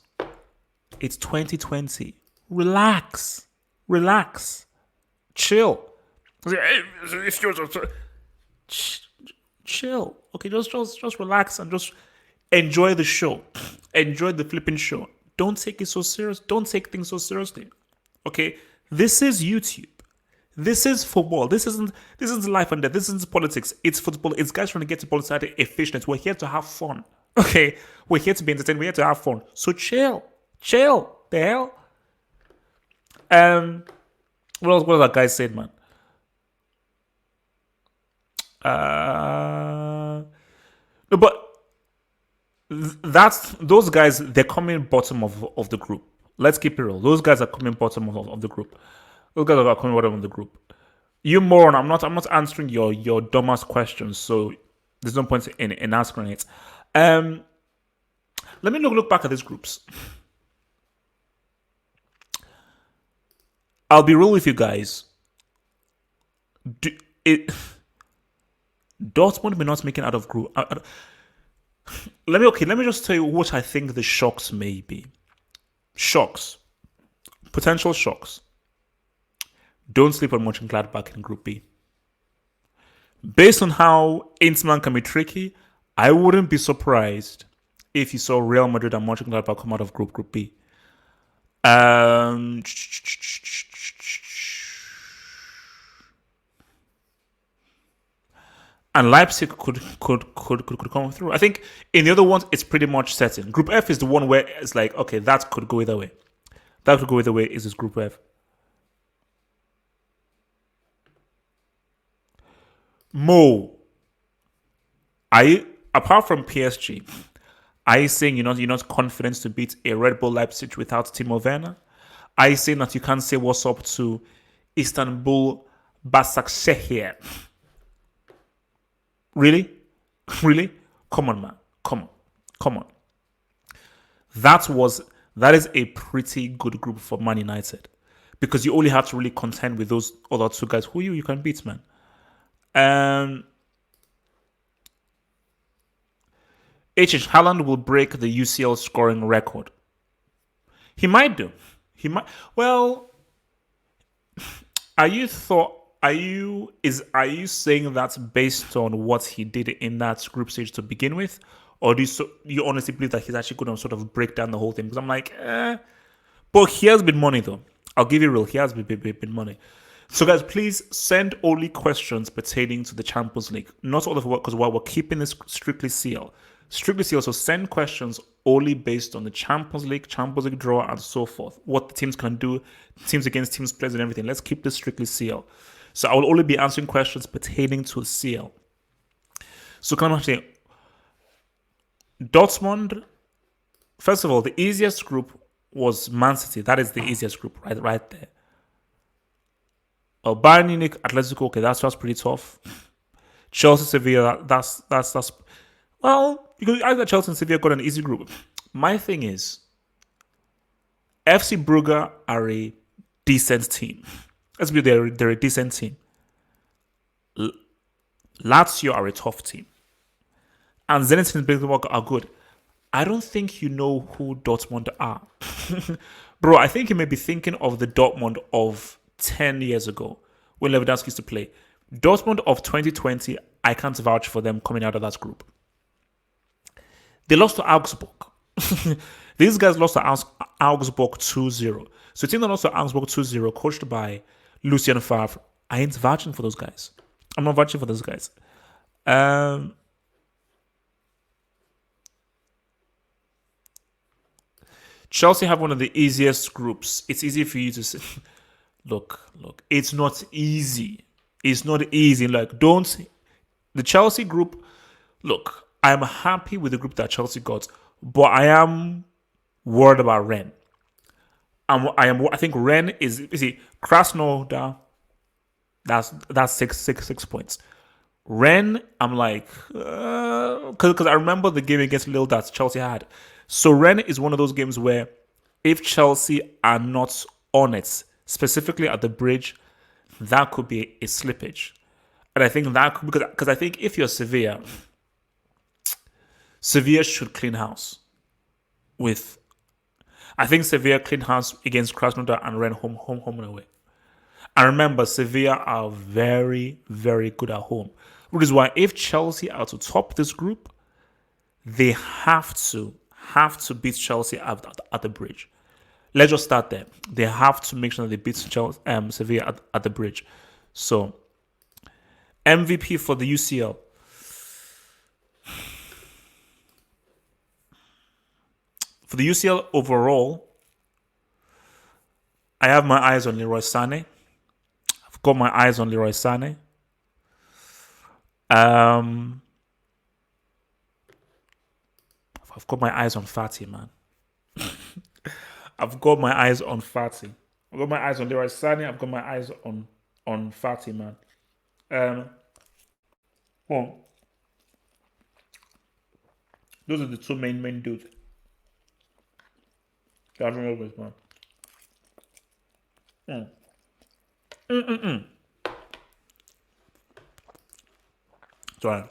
it's 2020. Relax. Chill. Chill. Okay, just relax and just enjoy the show. Enjoy the flipping show. Don't take it so serious. Don't take things so seriously. Okay? This is YouTube. This is football. This isn't life and death. This isn't politics. It's football. It's guys trying to get to politics efficient. We're here to have fun. Okay? We're here to be entertained. We're here to have fun. So chill. The hell? What else that guy said, man? No, but those guys, they're coming bottom of the group. Let's keep it real. Those guys are coming bottom of the group. Those guys are coming bottom of the group. You moron, I'm not answering your dumbass questions, so there's no point in asking it. Let me look back at these groups. I'll be real with you guys. Dortmund may not make it out of group. Let me just tell you what I think the shocks may be. Potential shocks. Don't sleep on Mönchengladbach in Group B. Based on how Inter can be tricky, I wouldn't be surprised if you saw Real Madrid and Mönchengladbach come out of Group B. And Leipzig could come through. I think in the other ones, it's pretty much certain. Group F is the one where it's like, okay, that could go either way. That could go either way. Is this Group F? Mo, apart from PSG, Are you saying you're not confident to beat a Red Bull Leipzig without Timo Werner? Are you saying that you can't say what's up to Istanbul Basaksehir? Really? Really? Come on, man. Come on. Come on. That is a pretty good group for Man United. Because you only have to really contend with those other two guys who you can beat, man. Haaland will break the UCL scoring record. He might do. He might. Well, are you saying that's based on what he did in that group stage to begin with, or do you honestly believe that he's actually going to sort of break down the whole thing? Because I'm like, but he has been money though. I'll give you real. He has been money. So guys, please send only questions pertaining to the Champions League, not all of what, because while we're keeping this strictly sealed. Strictly sealed. So send questions only based on the Champions League draw, and so forth. What the teams can do, teams against teams, players, and everything. Let's keep this strictly sealed. So I will only be answering questions pertaining to CL. So can I say, Dortmund, first of all, the easiest group was Man City. That is the easiest group, right there. Bayern Munich, Atletico, okay, that's pretty tough. Chelsea, Sevilla, that's well, you could either Chelsea and Sevilla got an easy group. My thing is, FC Brugge are a decent team. Let's be they're a decent team. Lazio are a tough team. And Zenit and Benfica are good. I don't think you know who Dortmund are. Bro, I think you may be thinking of the Dortmund of 10 years ago when Lewandowski used to play. Dortmund of 2020, I can't vouch for them coming out of that group. They lost to Augsburg. These guys lost to Augsburg 2-0. So the team that lost to Augsburg 2-0, coached by Lucien Favre, I ain't vouching for those guys. I'm not vouching for those guys. Chelsea have one of the easiest groups. It's easy for you to say, look, it's not easy. It's not easy. The Chelsea group, look, I'm happy with the group that Chelsea got, but I am worried about Rennes. I think Rennes is Krasnodar. That's six points. Rennes, I'm like, because I remember the game against Lille that Chelsea had. So Rennes is one of those games where if Chelsea are not on it, specifically at the bridge, that could be a slippage. And I think that because I think if you're Sevilla should clean house I think Sevilla clean house against Krasnodar and Rennes home and away. And remember, Sevilla are very, very good at home. Which is why if Chelsea are to top this group, they have to beat Chelsea at the bridge. Let's just start there. They have to make sure that they beat Sevilla at the bridge. So, MVP for the UCL. For the UCL overall, I have my eyes on Leroy Sané. I've got my eyes on Leroy Sané. I've got my eyes on Fati, man. I've got my eyes on Fati. I've got my eyes on Leroy Sané. I've got my eyes on Fati, man. Those are the two main dudes. Driving over, man. Sorry.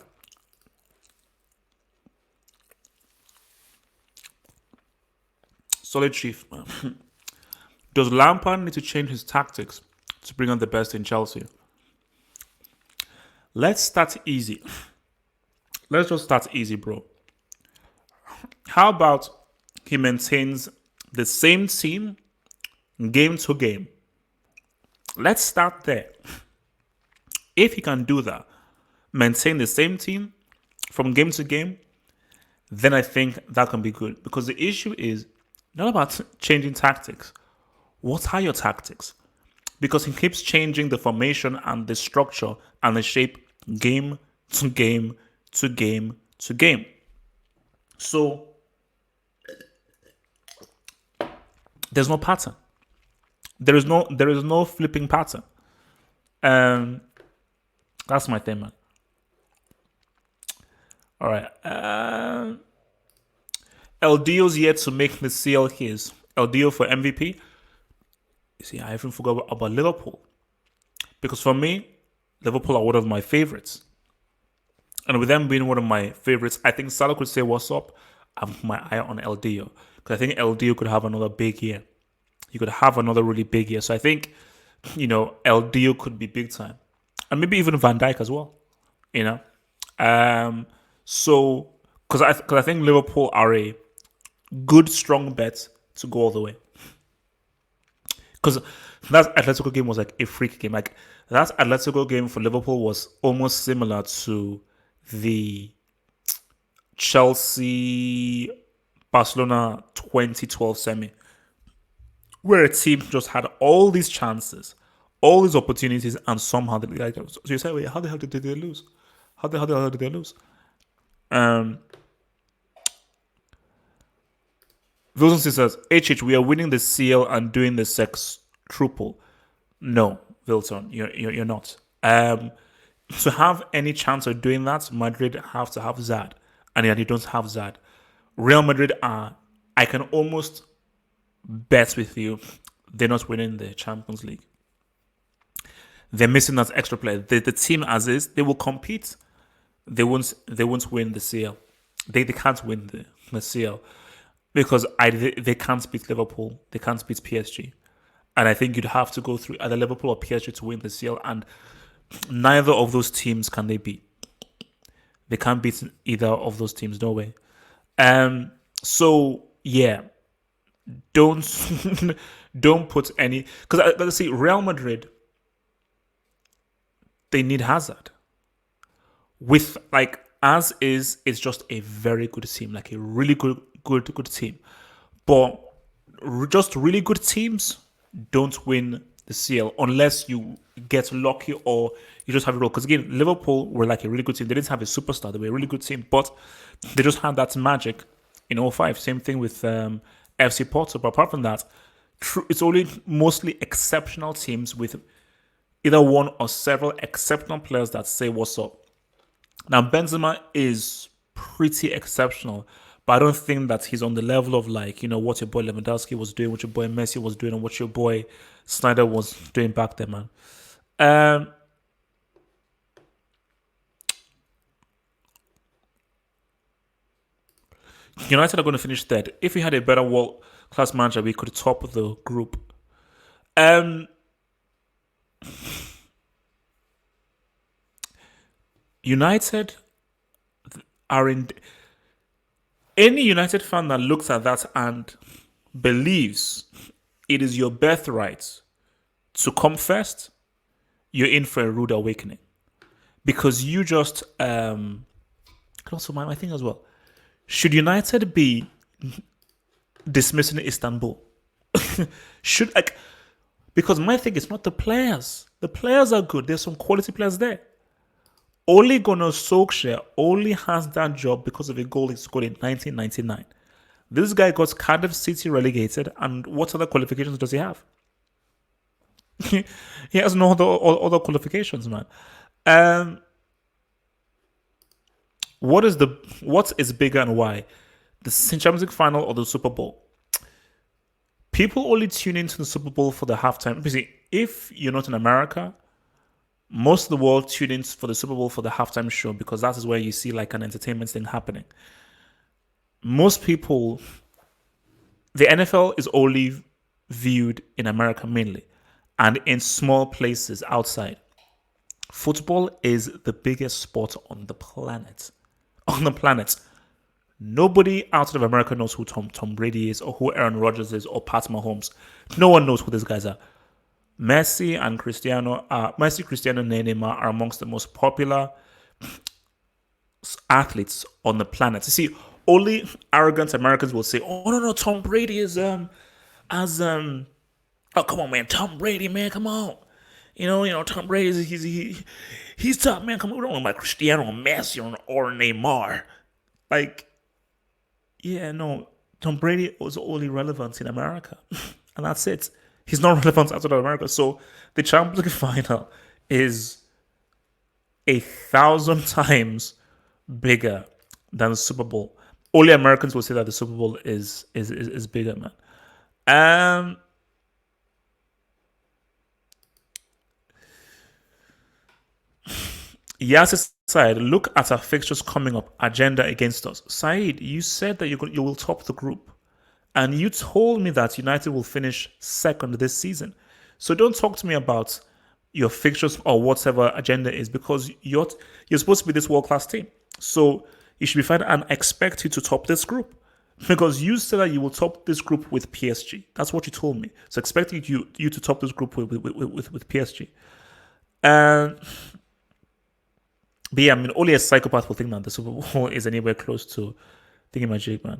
Solid chief. Does Lampard need to change his tactics to bring on the best in Chelsea? Let's start easy. Let's just start easy, bro. How about he maintains the same team game to game? Let's start there. If he can do that, maintain the same team from game to game, then I think that can be good. Because the issue is not about changing tactics. What are your tactics? Because he keeps changing the formation and the structure and the shape game to game to game to game. So There's no pattern. There is no flipping pattern. Um, that's my thing, man. All right. LDO's yet to make the seal his. LDO for MVP. You see, I even forgot about Liverpool. Because for me, Liverpool are one of my favorites. And with them being one of my favorites, I think Salah could say what's up. I'm my eye on LDO. Because I think LDO could have another big year. He could have another really big year. So I think, LDO could be big time. And maybe even Van Dijk as well. You know? So, because I think Liverpool are a good, strong bet to go all the way. Because that Atletico game was like a freak game. Like that Atletico game for Liverpool was almost similar to the Chelsea Barcelona 2012 semi, where a team just had all these chances, all these opportunities, and somehow they like. So you say, wait, how the hell did they lose? How the hell did they lose? Wilson says, HH, we are winning the CL and doing the sex triple. No, Wilson, you're not. To have any chance of doing that, Madrid have to have Zad. And yet you don't have Zad. Real Madrid are, I can almost bet with you, they're not winning the Champions League. They're missing that extra player. The team as is, they will compete. They won't win the CL. They can't win the CL. Because they can't beat Liverpool. They can't beat PSG. And I think you'd have to go through either Liverpool or PSG to win the CL. And neither of those teams can they beat. They can't beat either of those teams. No way. So, yeah. Don't put any... Because, let's see, Real Madrid, they need Hazard. With, like, as is, it's just a very good team. Like, a really good team. But just really good teams don't win the CL unless you get lucky or you just have a role. Because again, Liverpool were like a really good team. They didn't have a superstar. They were a really good team, but they just had that magic in 05. Same thing with FC Porto. But apart from that, it's only mostly exceptional teams with either one or several exceptional players that say what's up. Now, Benzema is pretty exceptional, but I don't think that he's on the level of like, what your boy Lewandowski was doing, what your boy Messi was doing, and what your boy Snyder was doing back then, man. United are going to finish third. If we had a better world-class manager, we could top the group. United are in... Any United fan that looks at that and believes it is your birthright to come first, you're in for a rude awakening. Because you just... also, my thing as well. Should United be dismissing Istanbul? Because my thing is not the players. The players are good. There's some quality players there. Ole Gunnar Solskjaer only has that job because of a goal he scored in 1999. This guy got Cardiff City relegated, and what other qualifications does he have? He has no other qualifications, man. What is bigger and why? The Champions League final or the Super Bowl? People only tune into the Super Bowl for the halftime. See, if you're not in America, most of the world tune in for the Super Bowl for the halftime show because that is where you see like an entertainment thing happening. Most people, the NFL is only viewed in America mainly and in small places outside. Football is the biggest sport on the planet. Nobody outside of America knows who Tom Brady is or who Aaron Rodgers is or Pat Mahomes. No one knows who these guys are. Messi, Cristiano, and Neymar are amongst the most popular athletes on the planet. You see, only arrogant Americans will say, "Oh no, Tom Brady is oh come on, man, Tom Brady, man, come on, Tom Brady is he's top, man. Come on, we don't know about Cristiano or Messi or Neymar, like, yeah, no, Tom Brady was only relevant in America." and that's it. He's not relevant outside of America. So the Champions League final is 1,000 times bigger than the Super Bowl. Only Americans will say that the Super Bowl is bigger, man. Yasser Said, look at our fixtures coming up. Agenda against us. Said, you said that you will top the group, and you told me that United will finish second this season. So don't talk to me about your fixtures or whatever agenda is, because you're supposed to be this world class team. So you should be fine and expect you to top this group, because you said that you will top this group with PSG. That's what you told me. So expecting you to top this group with PSG. And but yeah, I mean, only a psychopath will think that the Super Bowl is anywhere close to thinking magic, man.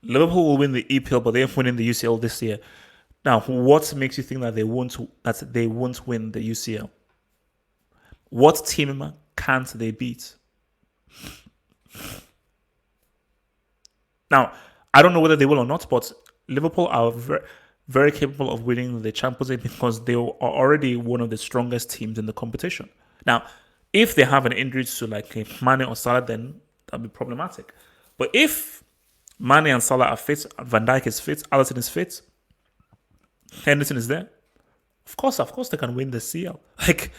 Liverpool will win the EPL, but they're winning the UCL this year. Now, what makes you think that they won't win the UCL? What team can't they beat? Now, I don't know whether they will or not, but Liverpool are very, very capable of winning the Champions League because they are already one of the strongest teams in the competition. Now, if they have an injury to like Mane or Salah, then that'd be problematic. But if Mane and Salah are fit, Van Dijk is fit, Alisson is fit, Henderson is there, of course they can win the CL. Like,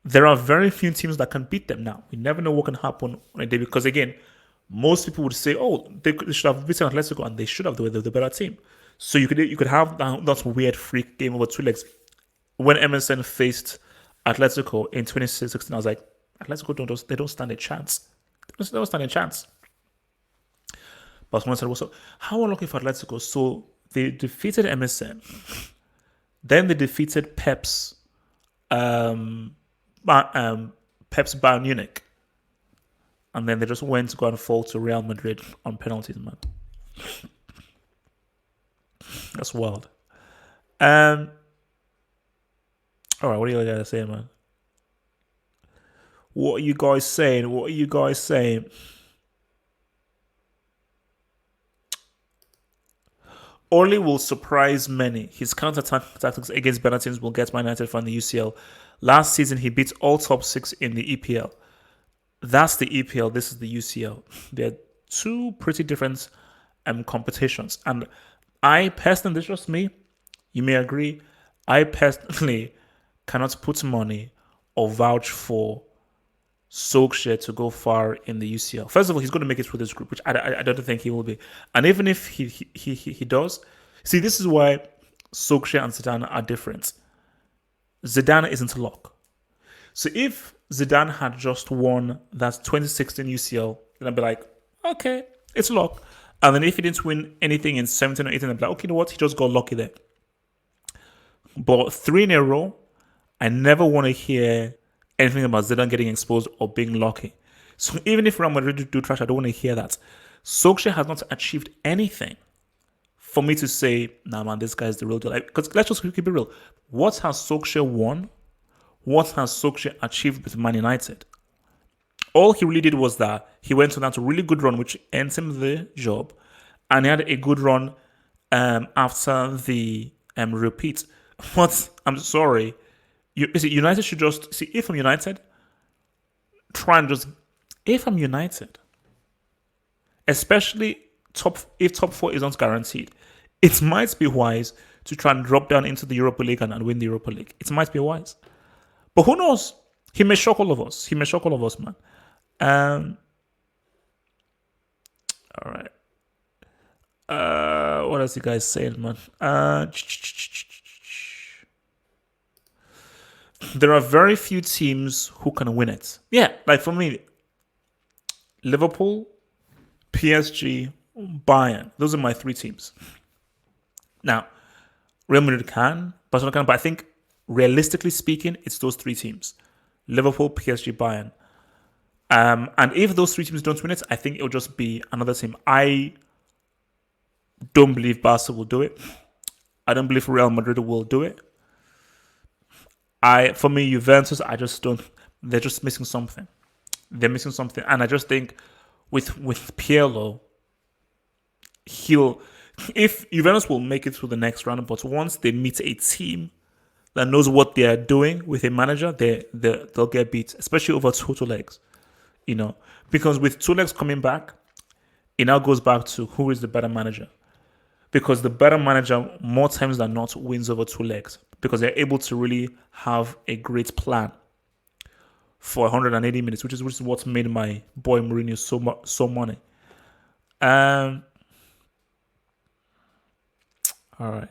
there are very few teams that can beat them now. We never know what can happen on a day, because again, most people would say, oh, they should have beaten Atletico, and they should have. They were the better team. So you could have that weird freak game over two legs. When MSN faced Atletico in 2016, I was like, Atletico don't stand a chance. They don't stand a chance. But someone said, well, so how unlucky for Atletico? So they defeated MSN. Then they defeated Pep's Bayern Munich. And then they just went to go and fall to Real Madrid on penalties, man. That's wild. All right, what are you guys saying, man? What are you guys saying? Ole will surprise many. His counter-attack tactics against better teams will get Man United from the UCL. Last season, he beat all top six in the EPL. That's the EPL. This is the UCL. They're two pretty different competitions. And I personally, this is just me, you may agree, I personally cannot put money or vouch for Solskjaer to go far in the UCL. First of all, he's going to make it through this group, which I don't think he will be. And even if he does, see, this is why Solskjaer and Zidane are different. Zidane isn't a lock. So if Zidane had just won that 2016 UCL, then I'd be like, okay, it's a lock. And then if he didn't win anything in 17 or 18, I'd be like, okay, you know what? He just got lucky there. But 3 in a row, I never want to hear anything about Zidane getting exposed or being lucky. So even if Real Madrid do trash, I don't want to hear that. Solskjaer has not achieved anything for me to say, nah, man, this guy's the real deal. Because let's just keep it real. What has Solskjaer won? What has Solskjaer achieved with Man United? All he really did was that he went on that really good run, which ends him the job, and he had a good run after the repeat. But I'm sorry, United should just see, if I'm United, if I'm United, especially if top 4 is not guaranteed, it might be wise to try and drop down into the Europa League and win the Europa League. It might be wise. But who knows? He may shock all of us. Man. All right. What else you guys saying, man? There are very few teams who can win it. Yeah, like for me, Liverpool, PSG, Bayern. Those are my 3 teams. Now, Real Madrid can, Barcelona can, but I think realistically speaking, it's those 3 teams. Liverpool, PSG, Bayern. And if those 3 teams don't win it, I think it'll just be another team. I don't believe Barca will do it. I don't believe Real Madrid will do it. For me, Juventus, I just don't. They're just missing something. And I just think with Pirlo, he'll if Juventus will make it through the next round, but once they meet a team that knows what they are doing with a manager, they'll get beat, especially over two legs. Because with two legs coming back, it now goes back to who is the better manager. Because the better manager, more times than not, wins over two legs because they're able to really have a great plan for 180 minutes, which is what made my boy Mourinho so money. All right.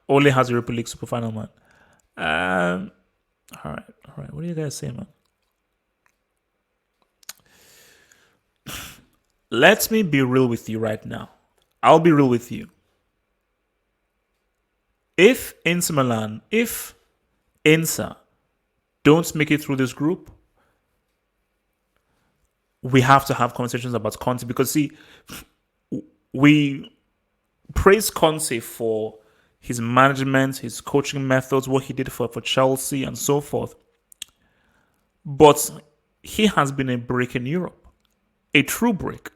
Ole has a Europa League Super Final, man. All right. What do you guys say, man? Let me be real with you right now. I'll be real with you. If Inter don't make it through this group, we have to have conversations about Conte because, see, we praise Conte for his management, his coaching methods, what he did for Chelsea and so forth. But he has been a break in Europe, a true break,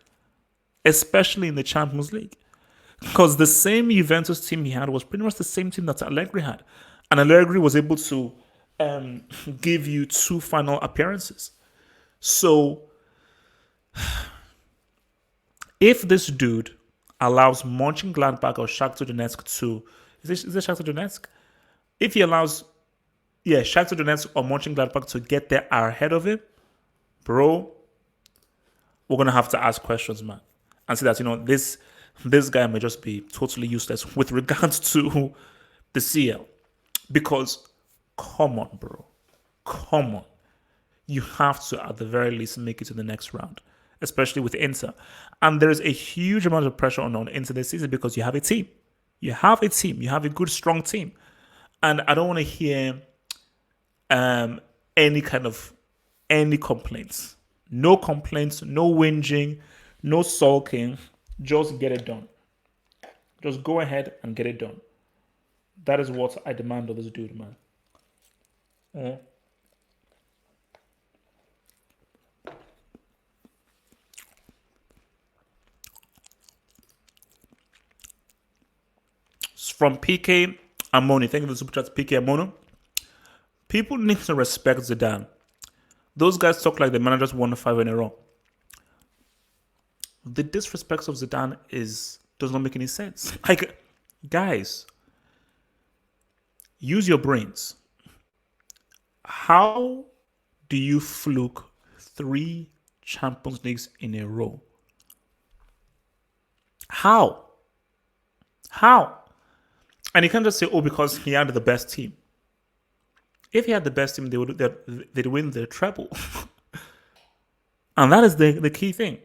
especially in the Champions League. Because the same Juventus team he had was pretty much the same team that Allegri had. And Allegri was able to give you 2 final appearances. So, if this dude allows Mönchengladbach or Shakhtar Donetsk to... Is it Shakhtar Donetsk? If he allows... Yeah, Shakhtar Donetsk or Mönchengladbach to get there ahead of him, bro, we're going to have to ask questions, man. And see that, this guy may just be totally useless with regards to the CL. Because, come on, bro. Come on. You have to, at the very least, make it to the next round, especially with Inter. And there's a huge amount of pressure on Inter this season because you have a team. You have a team. You have a good, strong team. And I don't want to hear any complaints. No complaints, no whinging, no sulking. Just get it done. Just go ahead and get it done. That is what I demand of this dude, man. From PK Amoni. Thank you for the super chat, PK Amono. People need to respect Zidane. Those guys talk like the managers won 5 in a row. The disrespect of Zidane does not make any sense. Like, guys, use your brains. How do you fluke 3 Champions Leagues in a row? How? And you can't just say, because he had the best team. If he had the best team, they'd win the treble. And that is the key thing.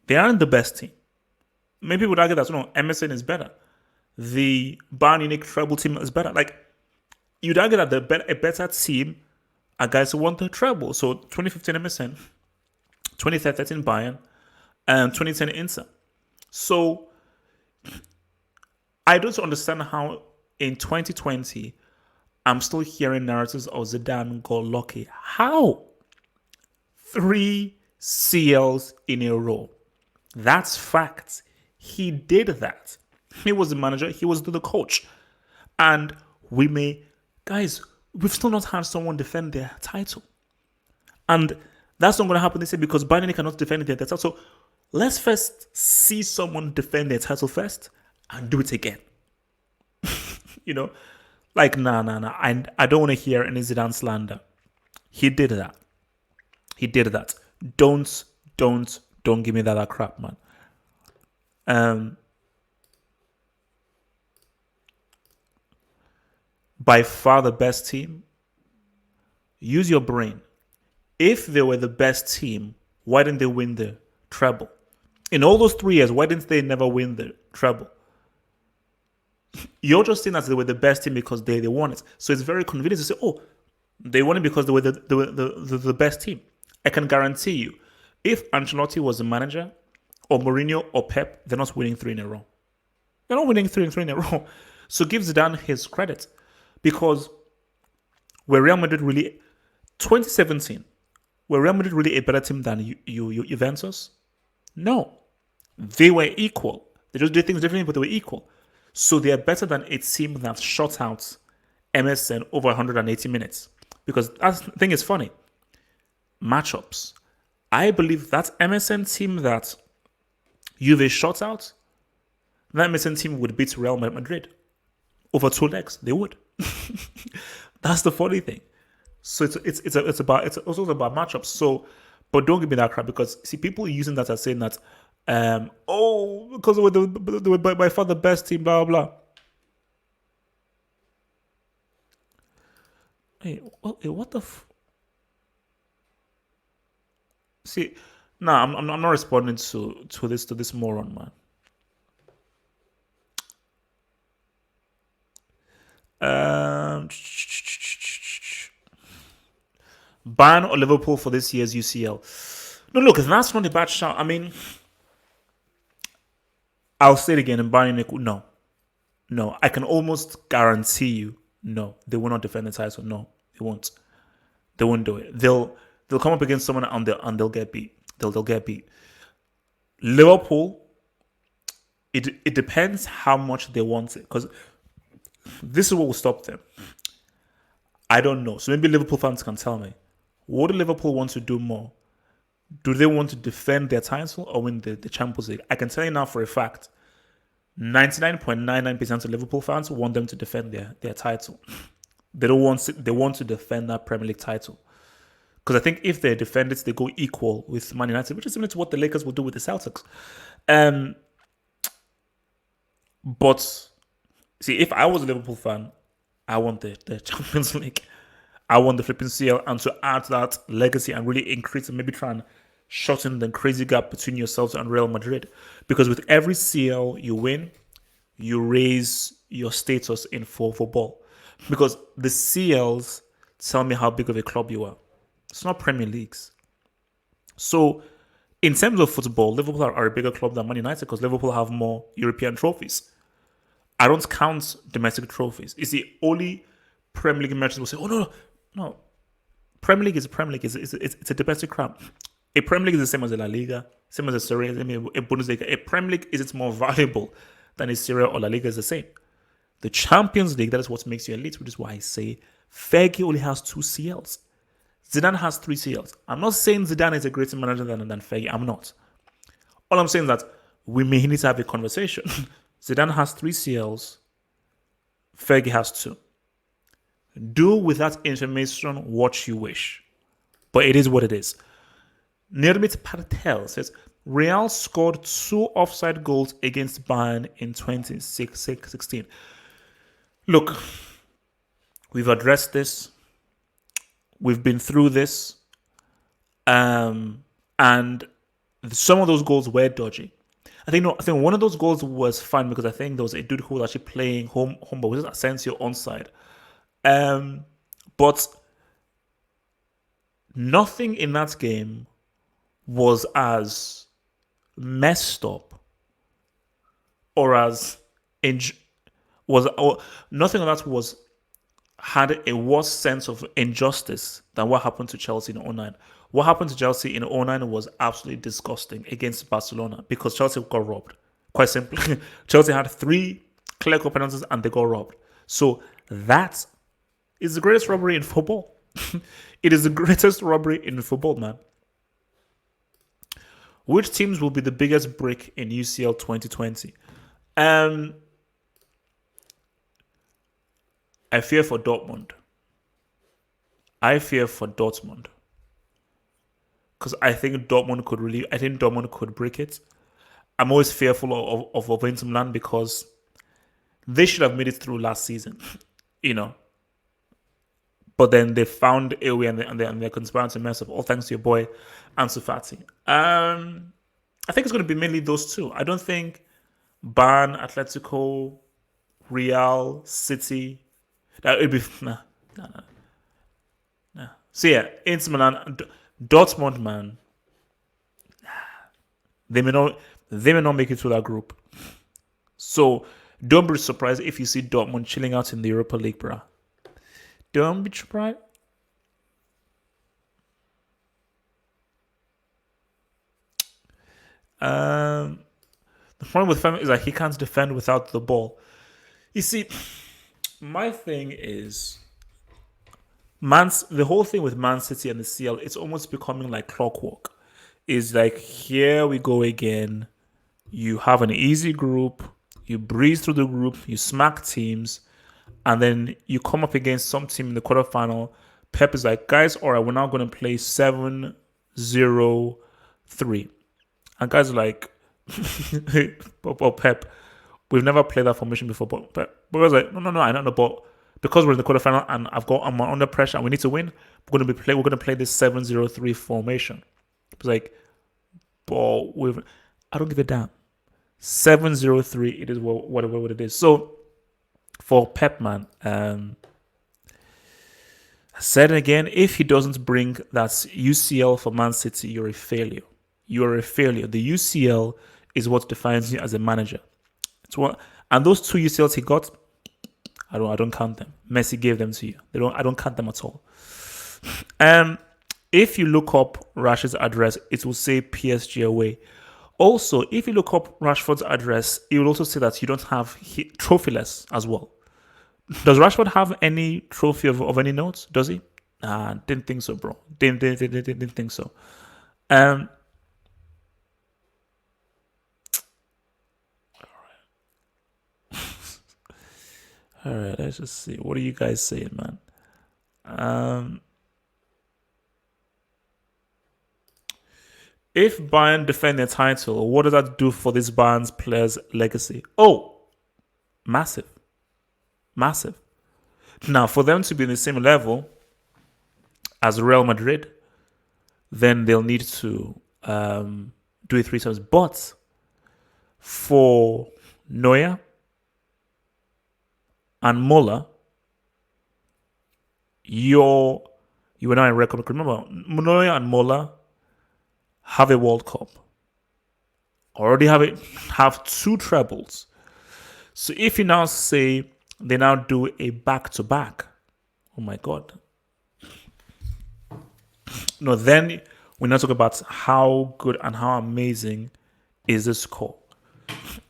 They aren't the best team. Maybe people would argue that, Emerson is better. The Bayern Munich treble team is better. Like, you'd argue that a better team are guys who won the treble. So, 2015 Emerson, 2013 Bayern, and 2010 Inter. So, I don't understand how in 2020, I'm still hearing narratives of Zidane got lucky. How? 3 CLs in a row. That's fact. He did that. He was the manager. He was the coach. And we've still not had someone defend their title. And that's not going to happen this year because Bayern Munich cannot defend their title. So let's first see someone defend their title first and do it again. Like, nah. I don't want to hear any Zidane slander. He did that. Don't give me that crap, man. By far the best team. Use your brain. If they were the best team, why didn't they win the treble? In all those 3 years, why didn't they never win the treble? You're just saying that they were the best team because they won it. So it's very convenient to say, they won it because they were the best team. I can guarantee you, if Ancelotti was the manager, or Mourinho or Pep, they're not winning 3 in a row. They're not winning 3 in a row. So give Zidane his credit. Because where Real Madrid really... 2017, Were Real Madrid really a better team than Juventus? No. They were equal. They just did things differently, but they were equal. So they are better than a team that shot out MSN over 180 minutes. Because that thing is funny. Matchups. I believe that MSN team that Juve shot out, that MSN team would beat Real Madrid over 2 legs. They would. That's the funny thing. So it's also about matchups. So, but don't give me that crap, because see, people using that as saying that, because they were by far the best team, blah blah blah. Hey, what the? See, nah, I'm not responding to this moron, man. Bayern or Liverpool for this year's UCL? No, look, that's not a bad shout. I mean, I'll say it again. And Bayern, no, I can almost guarantee you, no, they will not defend the title. No, they won't. They won't do it. They'll come up against someone and they'll get beat. They'll get beat. Liverpool, it depends how much they want it, because this is what will stop them. I don't know. So maybe Liverpool fans can tell me. What do Liverpool want to do more? Do they want to defend their title or win the Champions League? I can tell you now for a fact, 99.99% of Liverpool fans want them to defend their title. They want to defend that Premier League title. Because I think if they defend it, they go equal with Man United, which is similar to what the Lakers will do with the Celtics. But see, if I was a Liverpool fan, I want the Champions League. I want the flipping CL, and to add that legacy and really increase and maybe try and shorten the crazy gap between yourselves and Real Madrid. Because with every CL you win, you raise your status in football. Because the CLs tell me how big of a club you are. It's not Premier Leagues. So, in terms of football, Liverpool are a bigger club than Man United because Liverpool have more European trophies. I don't count domestic trophies. It's the only Premier League merchants will say, oh, no. Premier League is a Premier League. It's a domestic crown. A Premier League is the same as a La Liga, same as a Serie A, a Bundesliga. A Premier League is it's more valuable than a Serie A or La Liga is the same. The Champions League, that is what makes you elite, which is why I say Fergie only has 2 CLs. Zidane has 3 CLs. I'm not saying Zidane is a greater manager than Fergie. I'm not. All I'm saying is that we may need to have a conversation. Zidane has 3 CLs. Fergie has 2. Do with that information what you wish. But it is what it is. Nirmit Patel says, Real scored 2 offside goals against Bayern in 2016. Look, we've addressed this. We've been through this. And some of those goals were dodgy. I think one of those goals was fine because I think there was a dude who was actually playing home but was Asensio onside. But nothing in that game was as messed up or as nothing of that was had a worse sense of injustice than what happened to Chelsea in 2009. What happened to Chelsea in 2009 was absolutely disgusting against Barcelona because Chelsea got robbed. Quite simply, Chelsea had 3 clear-cut penalties and they got robbed. So that is the greatest robbery in football. It is the greatest robbery in football, man. Which teams will be the biggest brick in UCL 2020? I fear for Dortmund. Because I think Dortmund could break it. I'm always fearful of Inter Milan because they should have made it through last season, But then they found a way and they're conspiring to mess up, all thanks to your boy, Ansu Fati. I think it's going to be mainly those 2. I don't think Bayern, Atletico, Real, City. That would be nah. So yeah, Inter Milan, Dortmund, man. They may not make it through that group. So don't be surprised if you see Dortmund chilling out in the Europa League, bruh. Don't be surprised. Um, the problem with Femi is that he can't defend without the ball. You see, my thing is the whole thing with Man City and the CL, it's almost becoming like clockwork. Is like here we go again. You have an easy group, you breeze through the group, you smack teams, and then you come up against some team in the quarterfinal. Pep is like, guys, all right, we're now going to play 7-0-3. And guys are like, Pep, we've never played that formation before. But I was like, no, I don't know. But because we're in the quarterfinal and I'm under pressure and we need to win, we're going to play this 7-0-3 formation. It's like, but I don't give a damn. 7-0-3, it is what it is. So for Pep, man, I said it again, if he doesn't bring that UCL for Man City, you're a failure. You're a failure. The UCL is what defines you as a manager. And those 2 UCLs he got, I don't count them. Messi gave them to you. I don't count them at all. If you look up Rashford's address, it will say PSG away. Also, if you look up Rashford's address, it will also say that you don't have trophyless as well. Does Rashford have any trophy of any notes? Does he? Didn't think so, bro. Didn't think so. All right, let's just see. What are you guys saying, man? If Bayern defend their title, what does that do for this Bayern's players' legacy? Oh, massive. Massive. Now, for them to be in the same level as Real Madrid, then they'll need to do it 3 times. But for Neuer and Muller, you are now in record. Remember, Neuer and Muller have a World Cup. Already have 2 trebles. So if you now say they now do a back-to-back, oh my God. No, then we now talk about how good and how amazing is this score.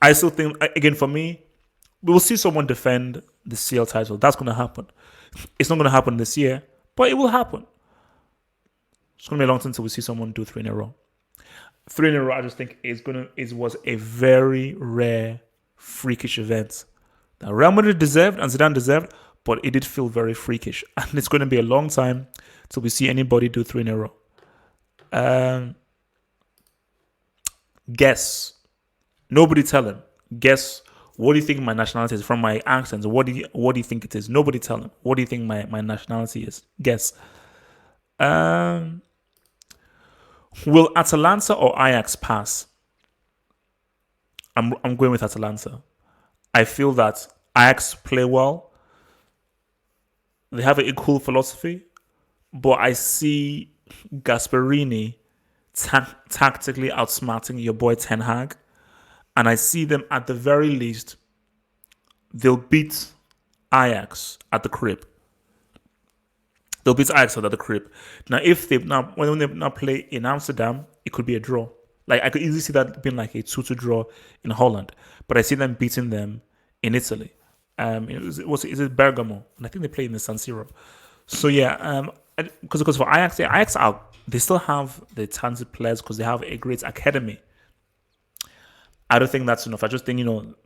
I still think, again, for me, we will see someone defend the CL title. That's going to happen. It's not going to happen this year, but it will happen. It's going to be a long time until we see someone do 3 in a row. 3 in a row, I just think was a very rare, freakish event that Real Madrid deserved and Zidane deserved, but it did feel very freakish. And it's going to be a long time till we see anybody do 3 in a row. Guess. Nobody tell him. Guess. What do you think my nationality is? From my accents, what do you think it is? Nobody tell him. What do you think my nationality is? Guess. Will Atalanta or Ajax pass? I'm going with Atalanta. I feel that Ajax play well. They have a cool philosophy, but I see Gasperini tactically outsmarting your boy Ten Hag, and I see them at the very least, they'll beat Ajax at the crib. They'll beat Ajax at the crib. Now, when they now play in Amsterdam, it could be a draw. Like, I could easily see that being like a 2-2 draw in Holland, but I see them beating them in Italy. Is it Bergamo? And I think they play in the San Siro. So yeah, because for Ajax, they still have the talented players because they have a great academy. I don't think that's enough. I just think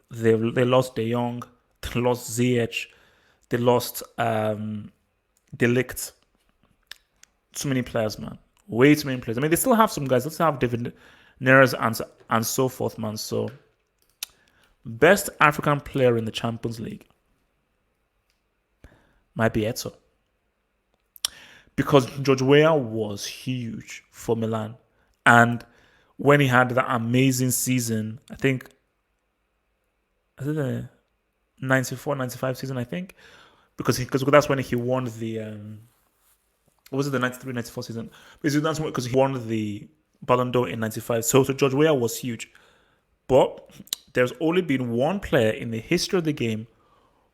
they lost De Jong, they lost Ziyech, they lost De Ligt. Too many players, man. Way too many players. I mean, they still have some guys. They still have David Neres and so forth, man. So, best African player in the Champions League might be Eto. Because George Weah was huge for Milan. And when he had that amazing season, I think, is it the 94-95 season, I think? Because that's when he won the... was it the 93-94 season? Because he won the Ballon d'Or in 95. So George Weah was huge. But there's only been one player in the history of the game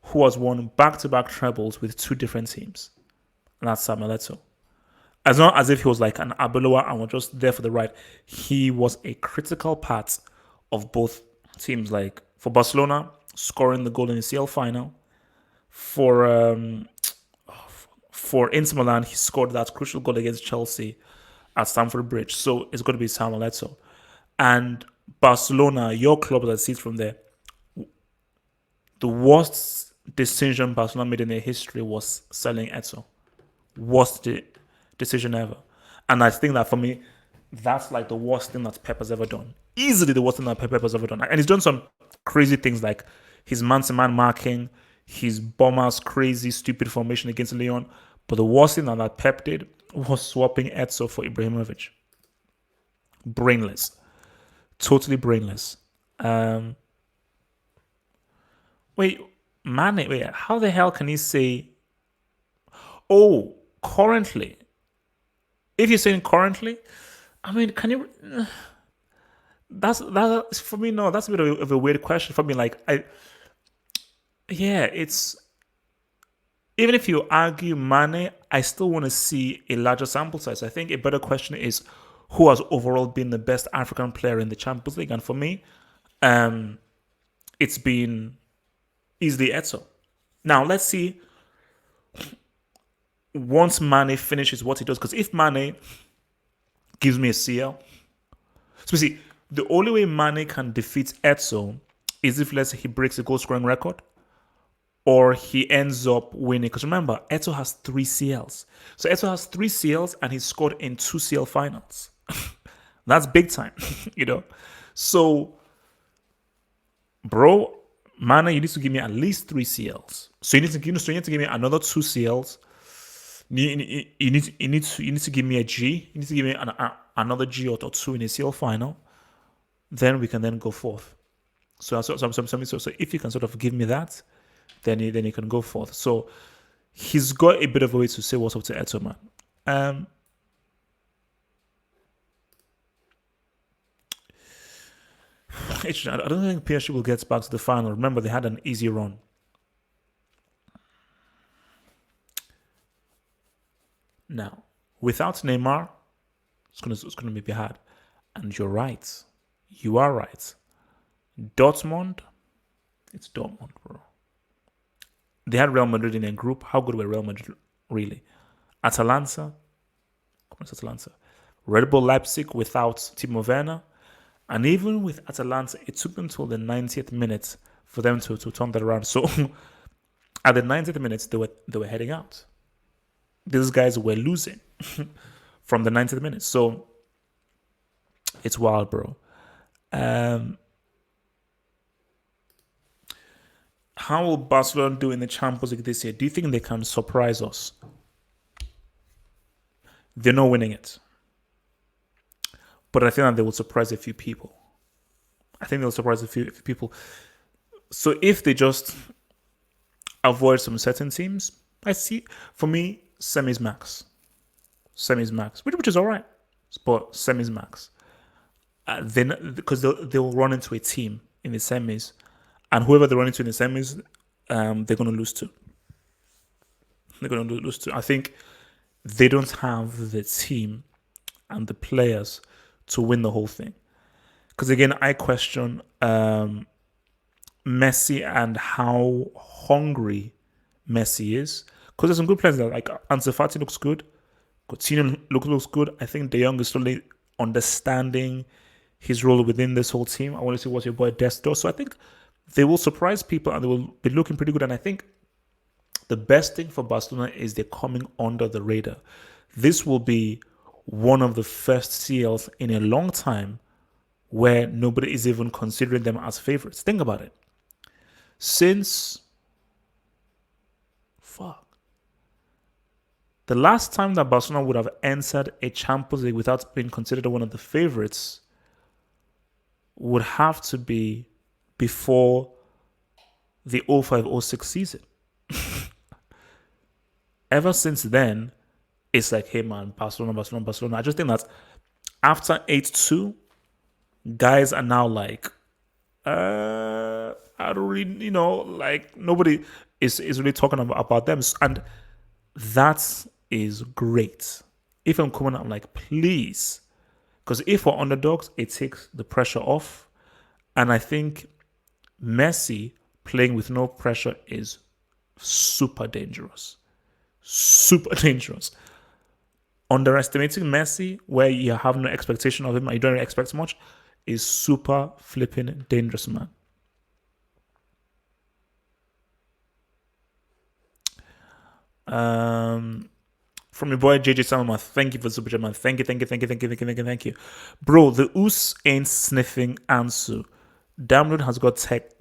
who has won back-to-back trebles with 2 different teams. And that's Samuel Eto'o. As not as if he was like an Abeloa and was just there for the ride. He was a critical part of both teams. Like for Barcelona, scoring the goal in the CL final. For for Inter Milan, he scored that crucial goal against Chelsea at Stamford Bridge. So it's going to be Samuel Eto'o. And Barcelona, your club that sees from there, the worst decision Barcelona made in their history was selling Eto'o. Worst decision ever. And I think that for me, that's like the worst thing that Pep has ever done. Easily the worst thing that Pep has ever done. And he's done some crazy things like his man-to-man marking, his bombers crazy, stupid formation against Leon. But the worst thing that Pep did was swapping Eto'o for Ibrahimovic. Brainless. Totally brainless. Wait, Mane, wait, how the hell can he say, oh, currently? If you're saying currently, I mean, can you? That's for me. No, that's a bit of a weird question for me. Like, it's even if you argue Mane, I still want to see a larger sample size. I think a better question is who has overall been the best African player in the Champions League, and for me, it's been easily Eto'o. Now let's see once Mane finishes what he does, because if Mane gives me a CL, so see, the only way Mane can defeat Eto'o is if, let's say, he breaks the goal scoring record or he ends up winning. Because remember, Eto'o has 3 CLs. So Eto'o has 3 CLs and he's scored in 2 CL finals. That's big time, you know? So, bro, Mane, you need to give me at least 3 CLs. So you need to give me another 2 CLs. You need to give me a G. You need to give me another G or 2 in a CL final. Then we can then go forth. So if you can sort of give me that, then you can go forth. So he's got a bit of a way to say what's up to Eto'o, man. I don't think PSG will get back to the final. Remember, they had an easy run. Now, without Neymar, it's gonna be hard. And you're right. You are right. Dortmund, it's Dortmund, bro. They had Real Madrid in their group. How good were Real Madrid, really? Atalanta, Atalanta. Red Bull Leipzig without Timo Werner. And even with Atalanta, it took them till the 90th minute for them to turn that around. So at the 90th minute, they were heading out. These guys were losing from the 90th minute. So it's wild, bro. How will Barcelona do in the Champions League this year? Do you think they can surprise us? They're not winning it. But I think that they will surprise a few people. I think they'll surprise a few people. So if they just avoid some certain teams, I see, for me, semis max. Semis max, which is all right. But semis max. Then because they'll run into a team in the semis, and whoever they run into in the semis, they're going to lose to. They're going to lose to. I think they don't have the team and the players to win the whole thing. Because again, I question Messi and how hungry Messi is. Because there's some good players there, like Ansu Fati looks good, Coutinho looks good. I think De Jong is slowly understanding his role within this whole team. I want to see what your boy Dest does. So I think they will surprise people and they will be looking pretty good. And I think the best thing for Barcelona is they're coming under the radar. This will be one of the first CLs in a long time where nobody is even considering them as favorites. Think about it. Since the last time that Barcelona would have entered a Champions League without being considered one of the favorites would have to be before the 05-06 season. Ever since then, it's like, hey man, Barcelona. I just think that after 8-2, guys are now like, I don't really, like nobody is really talking about them. And that is great. If I'm coming out, I'm like, please. Because if we're underdogs, it takes the pressure off. And I think Messi playing with no pressure is super dangerous. Super dangerous. Underestimating Messi, where you have no expectation of him and you don't really expect much, is super flipping dangerous, man. From your boy JJ Salman, thank you for the super chat, man. Thank you, thank you, thank you, thank you, thank you, thank you, thank you. Bro, the Us ain't sniffing Ansu. Damn has got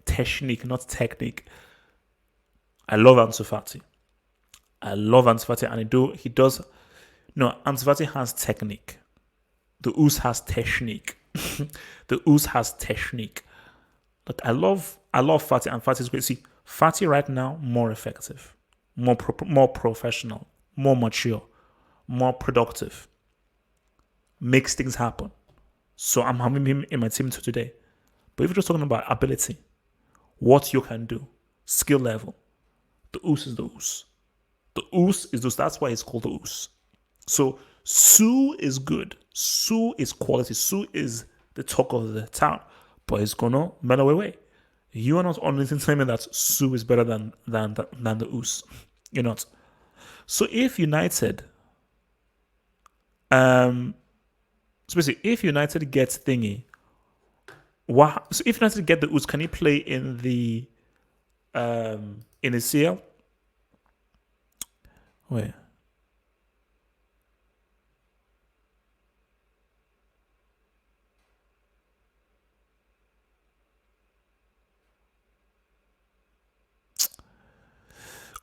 technique, not technique. I love Ansu Fati. I love Ansu Fati, and he does. No, Ansu Fati has technique. The Us has technique. The Us has technique. Look, I love Fati, and Fati is great. See, Fati right now more effective, more professional, more mature, more productive, makes things happen. So I'm having him in my team today. But if you're just talking about ability, what you can do, skill level, the Us is the Us. The Us is those. That's why it's called the Us. So Sue is good. Sue is quality. Sue is the talk of the town. But it's gonna mellow away. You are not only telling me that Sue is better than the Us. You're not. So if United, so basically, if United gets thingy, what? So if United get the Us, can he play in the CL? Wait.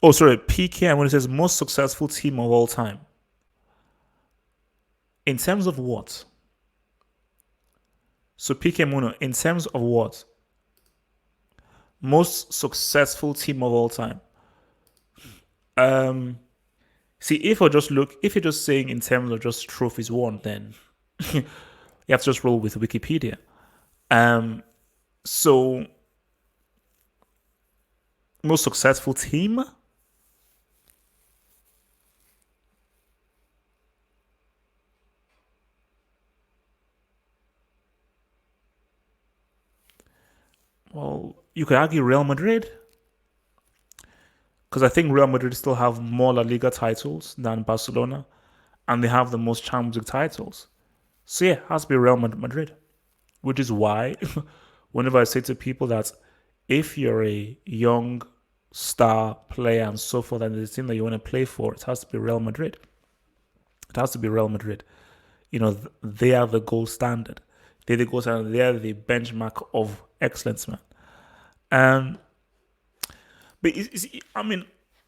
Oh, sorry, PK. And when it says most successful team of all time, in terms of what? So PK Muno, in terms of what? Most successful team of all time. See, if you're just saying in terms of just trophies won, then you have to just roll with Wikipedia. So most successful team. Well, you could argue Real Madrid, because I think Real Madrid still have more La Liga titles than Barcelona, and they have the most Champions League titles. So yeah, it has to be Real Madrid, which is why whenever I say to people that if you're a young star player and so forth, and the team that you want to play for, it has to be Real Madrid. It has to be Real Madrid. You know, they are the gold standard. They're the gold standard. They are the benchmark of excellence, man. But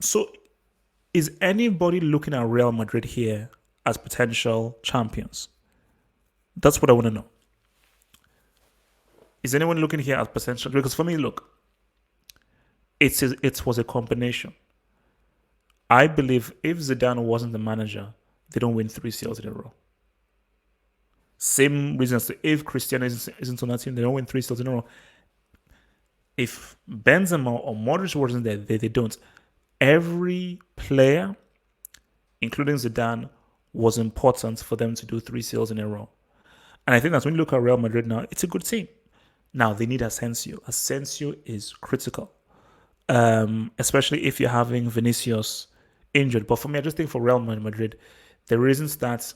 so is anybody looking at Real Madrid here as potential champions? That's what I want to know. Is anyone looking here at potential? Because for me, look, it was a combination. I believe if Zidane wasn't the manager, they don't win 3 CLs in a row. Same reasons. If Cristiano isn't on that team, they don't win 3 CLs in a row. If Benzema or Modric wasn't there, they don't. Every player, including Zidane, was important for them to do 3 CLs in a row. And I think that when you look at Real Madrid now, it's a good team. Now they need Asensio. Asensio is critical, especially if you're having Vinicius injured. But for me, I just think for Real Madrid, the reasons that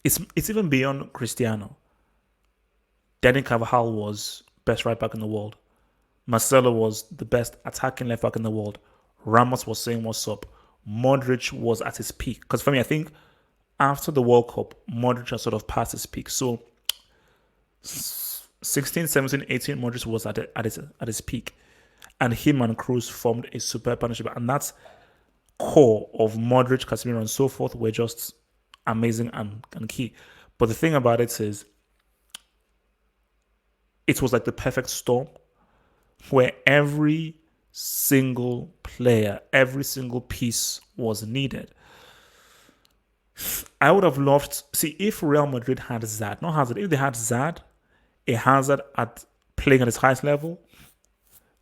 it's even beyond Cristiano. Danny Carvajal was best right back in the world. Marcelo was the best attacking left back in the world. Ramos was saying what's up. Modric was at his peak. Because for me, I think after the World Cup, Modric has sort of passed his peak. So 16, 17, 18, Modric was at his peak. And him and Kroos formed a superb partnership. And that's core of Modric, Casemiro, and so forth were just amazing and key. But the thing about it is, it was like the perfect storm where every single player, every single piece was needed. I would have loved, see, if Real Madrid had Zad, not Hazard, if they had Zad, a Hazard at playing at his highest level,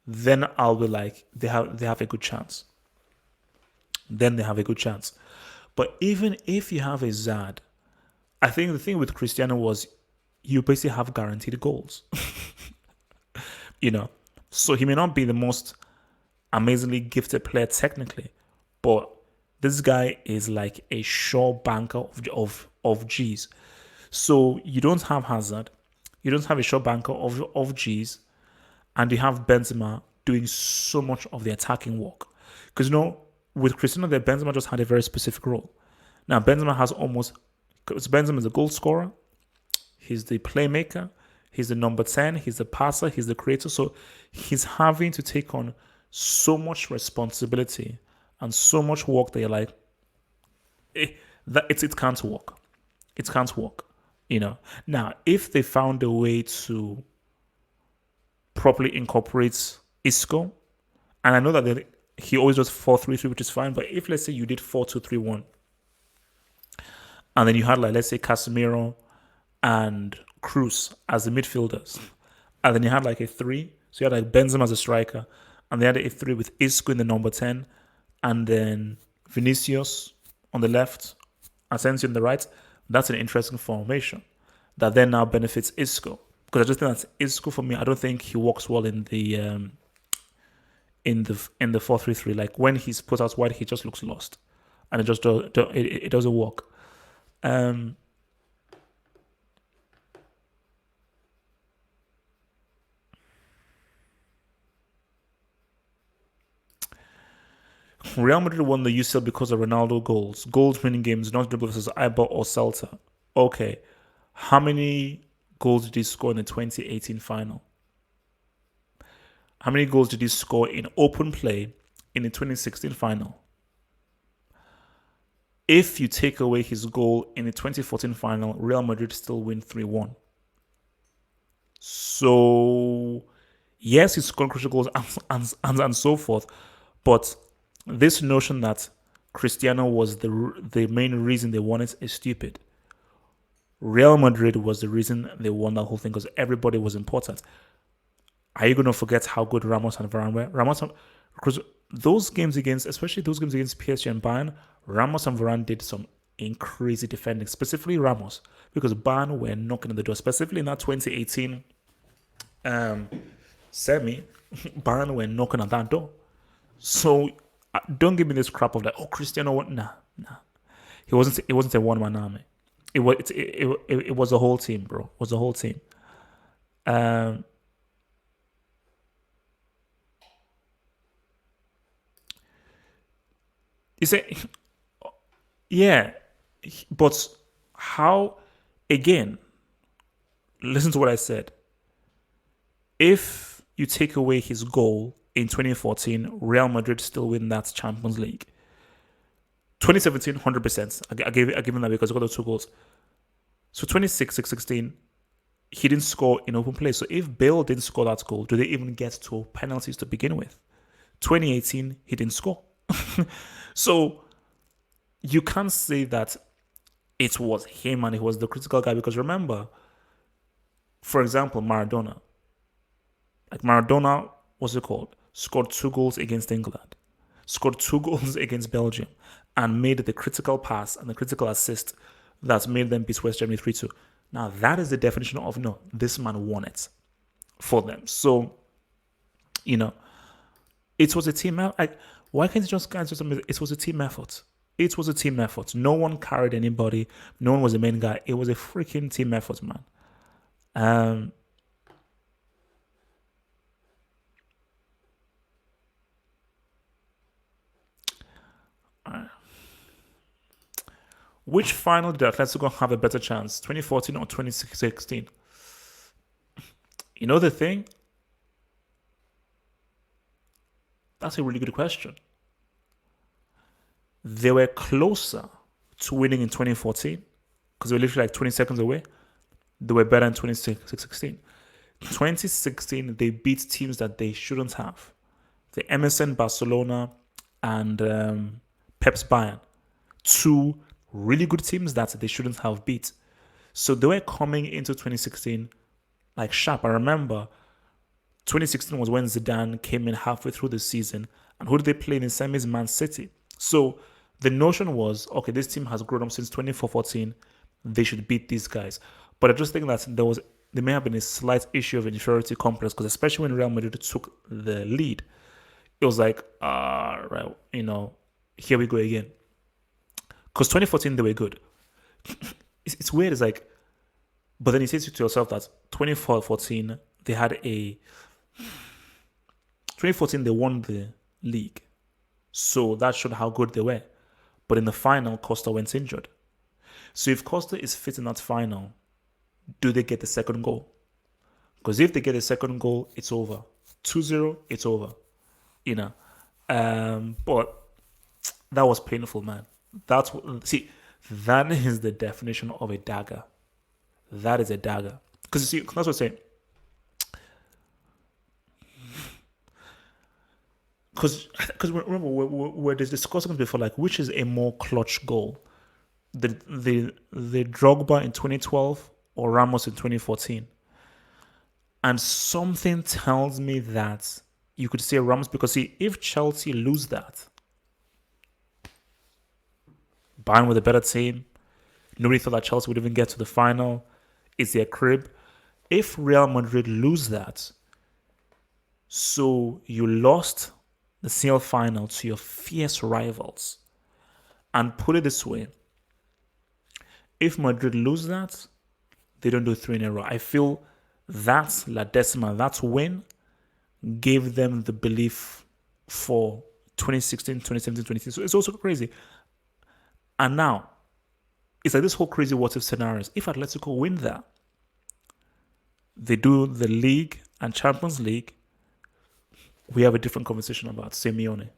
then I'll be like, they have a good chance. Then they have a good chance. But even if you have a Zad, I think the thing with Cristiano was you basically have guaranteed goals. you know, so he may not be the most amazingly gifted player technically, but this guy is like a sure banker of G's. So you don't have Hazard, you don't have a sure banker of G's, and you have Benzema doing so much of the attacking work. Because with Cristiano, there Benzema just had a very specific role. Now Benzema has almost because Benzema is a goal scorer, he's the playmaker, he's the number 10, he's the passer, he's the creator. So he's having to take on so much responsibility and so much work that you're like, it can't work. It can't work. Now, if they found a way to properly incorporate Isco, and I know that he always does 4-3-3, which is fine, but if let's say you did 4-2-3-1, and then you had like let's say Casemiro and Cruz as the midfielders, and then you had like a 3, so you had like Benzema as a striker, and they had a 3 with Isco in the number 10, and then Vinicius on the left, Asensio on the right. That's an interesting formation that then now benefits Isco, because I just think that's Isco for me. I don't think he works well in the 4-3-3. Like when he's put out wide, he just looks lost, and it just it doesn't work. Real Madrid won the UCL because of Ronaldo goals. Goals winning games, not dribble versus Eibar or Celta. Okay. How many goals did he score in the 2018 final? How many goals did he score in open play in the 2016 final? If you take away his goal in the 2014 final, Real Madrid still win 3-1. So, yes, he scored crucial goals and so forth, but this notion that Cristiano was the main reason they won it is stupid. Real Madrid was the reason they won that whole thing because everybody was important. Are you going to forget how good Ramos and Varane were? Because those games especially those games against PSG and Bayern, Ramos and Varane did some crazy defending, specifically Ramos, because Bayern were knocking on the door, specifically in that 2018 semi, Bayern were knocking on that door. So don't give me this crap of like, oh, Cristiano, nah. It wasn't a one-man army. It was a whole team, bro. It was a whole team. You say, yeah, but how? Again, listen to what I said. If you take away his goal in 2014, Real Madrid still win that Champions League. 2017, 100%. I gave him that because he got the 2 goals. So 2016, he didn't score in open play. So if Bale didn't score that goal, do they even get to penalties to begin with? 2018, he didn't score. So you can't say that it was him and he was the critical guy, because remember, for example, Maradona. Like Maradona, what's it called? Scored 2 goals against England, scored 2 goals against Belgium, and made the critical pass and the critical assist that made them beat West Germany 3-2. Now, that is the definition of, no, this man won it for them. So, it was a team effort. Like, why can't you just guys just admit it was a team effort? It was a team effort. No one carried anybody. No one was the main guy. It was a freaking team effort, man. Which final did Atletico have a better chance, 2014 or 2016? You know the thing? That's a really good question. They were closer to winning in 2014 because they were literally like 20 seconds away. They were better in 2016. 2016, they beat teams that they shouldn't have. The MSN Barcelona and Pep's Bayern. 2 really good teams that they shouldn't have beat. So they were coming into 2016 like sharp. I remember 2016 was when Zidane came in halfway through the season. And who did they play in the semis? Man City. So the notion was, okay, this team has grown up since 24-14. They should beat these guys. But I just think that there may have been a slight issue of inferiority complex, because especially when Real Madrid took the lead, it was like, right, here we go again. Because 2014, they were good. It's weird. It's like, but then you say to yourself that 2014, they had a 2014, they won the league. So that showed how good they were. But in the final, Costa went injured. So if Costa is fit in that final, do they get the second goal? Because if they get the second goal, it's over. 2-0, it's over. But that was painful, man. That is the definition of a dagger. That is a dagger. Because you see, that's what I'm saying. Because remember, we're discussing before, like, which is a more clutch goal, the Drogba in 2012 or Ramos in 2014? And something tells me that you could say Ramos, because see, if Chelsea lose that, Bayern with a better team, nobody thought that Chelsea would even get to the final. It's their crib. If Real Madrid lose that, so you lost the CL final to your fierce rivals. And put it this way, if Madrid lose that, they don't do 3 in a row. I feel that La Decima, that win, gave them the belief for 2016, 2017, 2018. So it's also crazy. And now, it's like this whole crazy what-if scenarios. If Atletico win that, they do the league and Champions League, we have a different conversation about Simeone.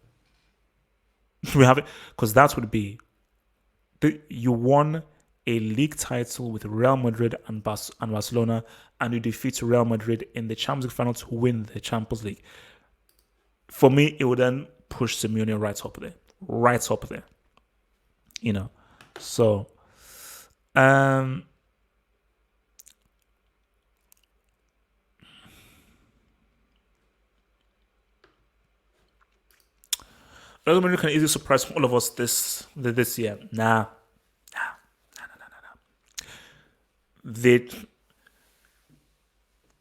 We have it, because that would be, you won a league title with Real Madrid and Barcelona, and you defeat Real Madrid in the Champions League final to win the Champions League. For me, it would then push Simeone right up there. So, Real Madrid can easily surprise all of us this year. Nah. The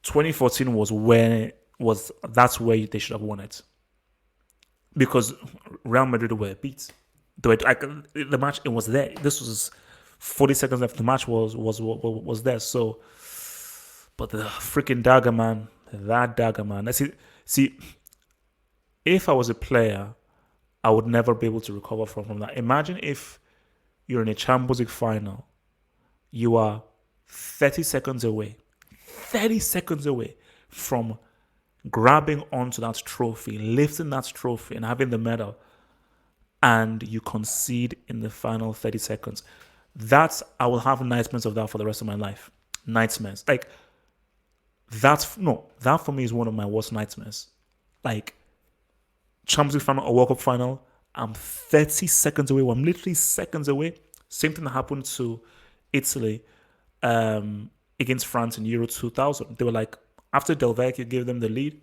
2014 that's where they should have won it, because Real Madrid were beat. The match, it was there. This was 40 seconds left. The match was there. So, but the freaking dagger, man. That dagger, man. See, if I was a player, I would never be able to recover from that. Imagine if you're in a Champions League final, you are 30 seconds away from grabbing onto that trophy, lifting that trophy, and having the medal, and you concede in the final 30 seconds. I will have nightmares of that for the rest of my life. Nightmares. Like, that for me is one of my worst nightmares. Like, Champions League final or World Cup final, I'm 30 seconds away. I'm literally seconds away. Same thing that happened to Italy against France in Euro 2000. They were like, after Del Vecchio gave them the lead,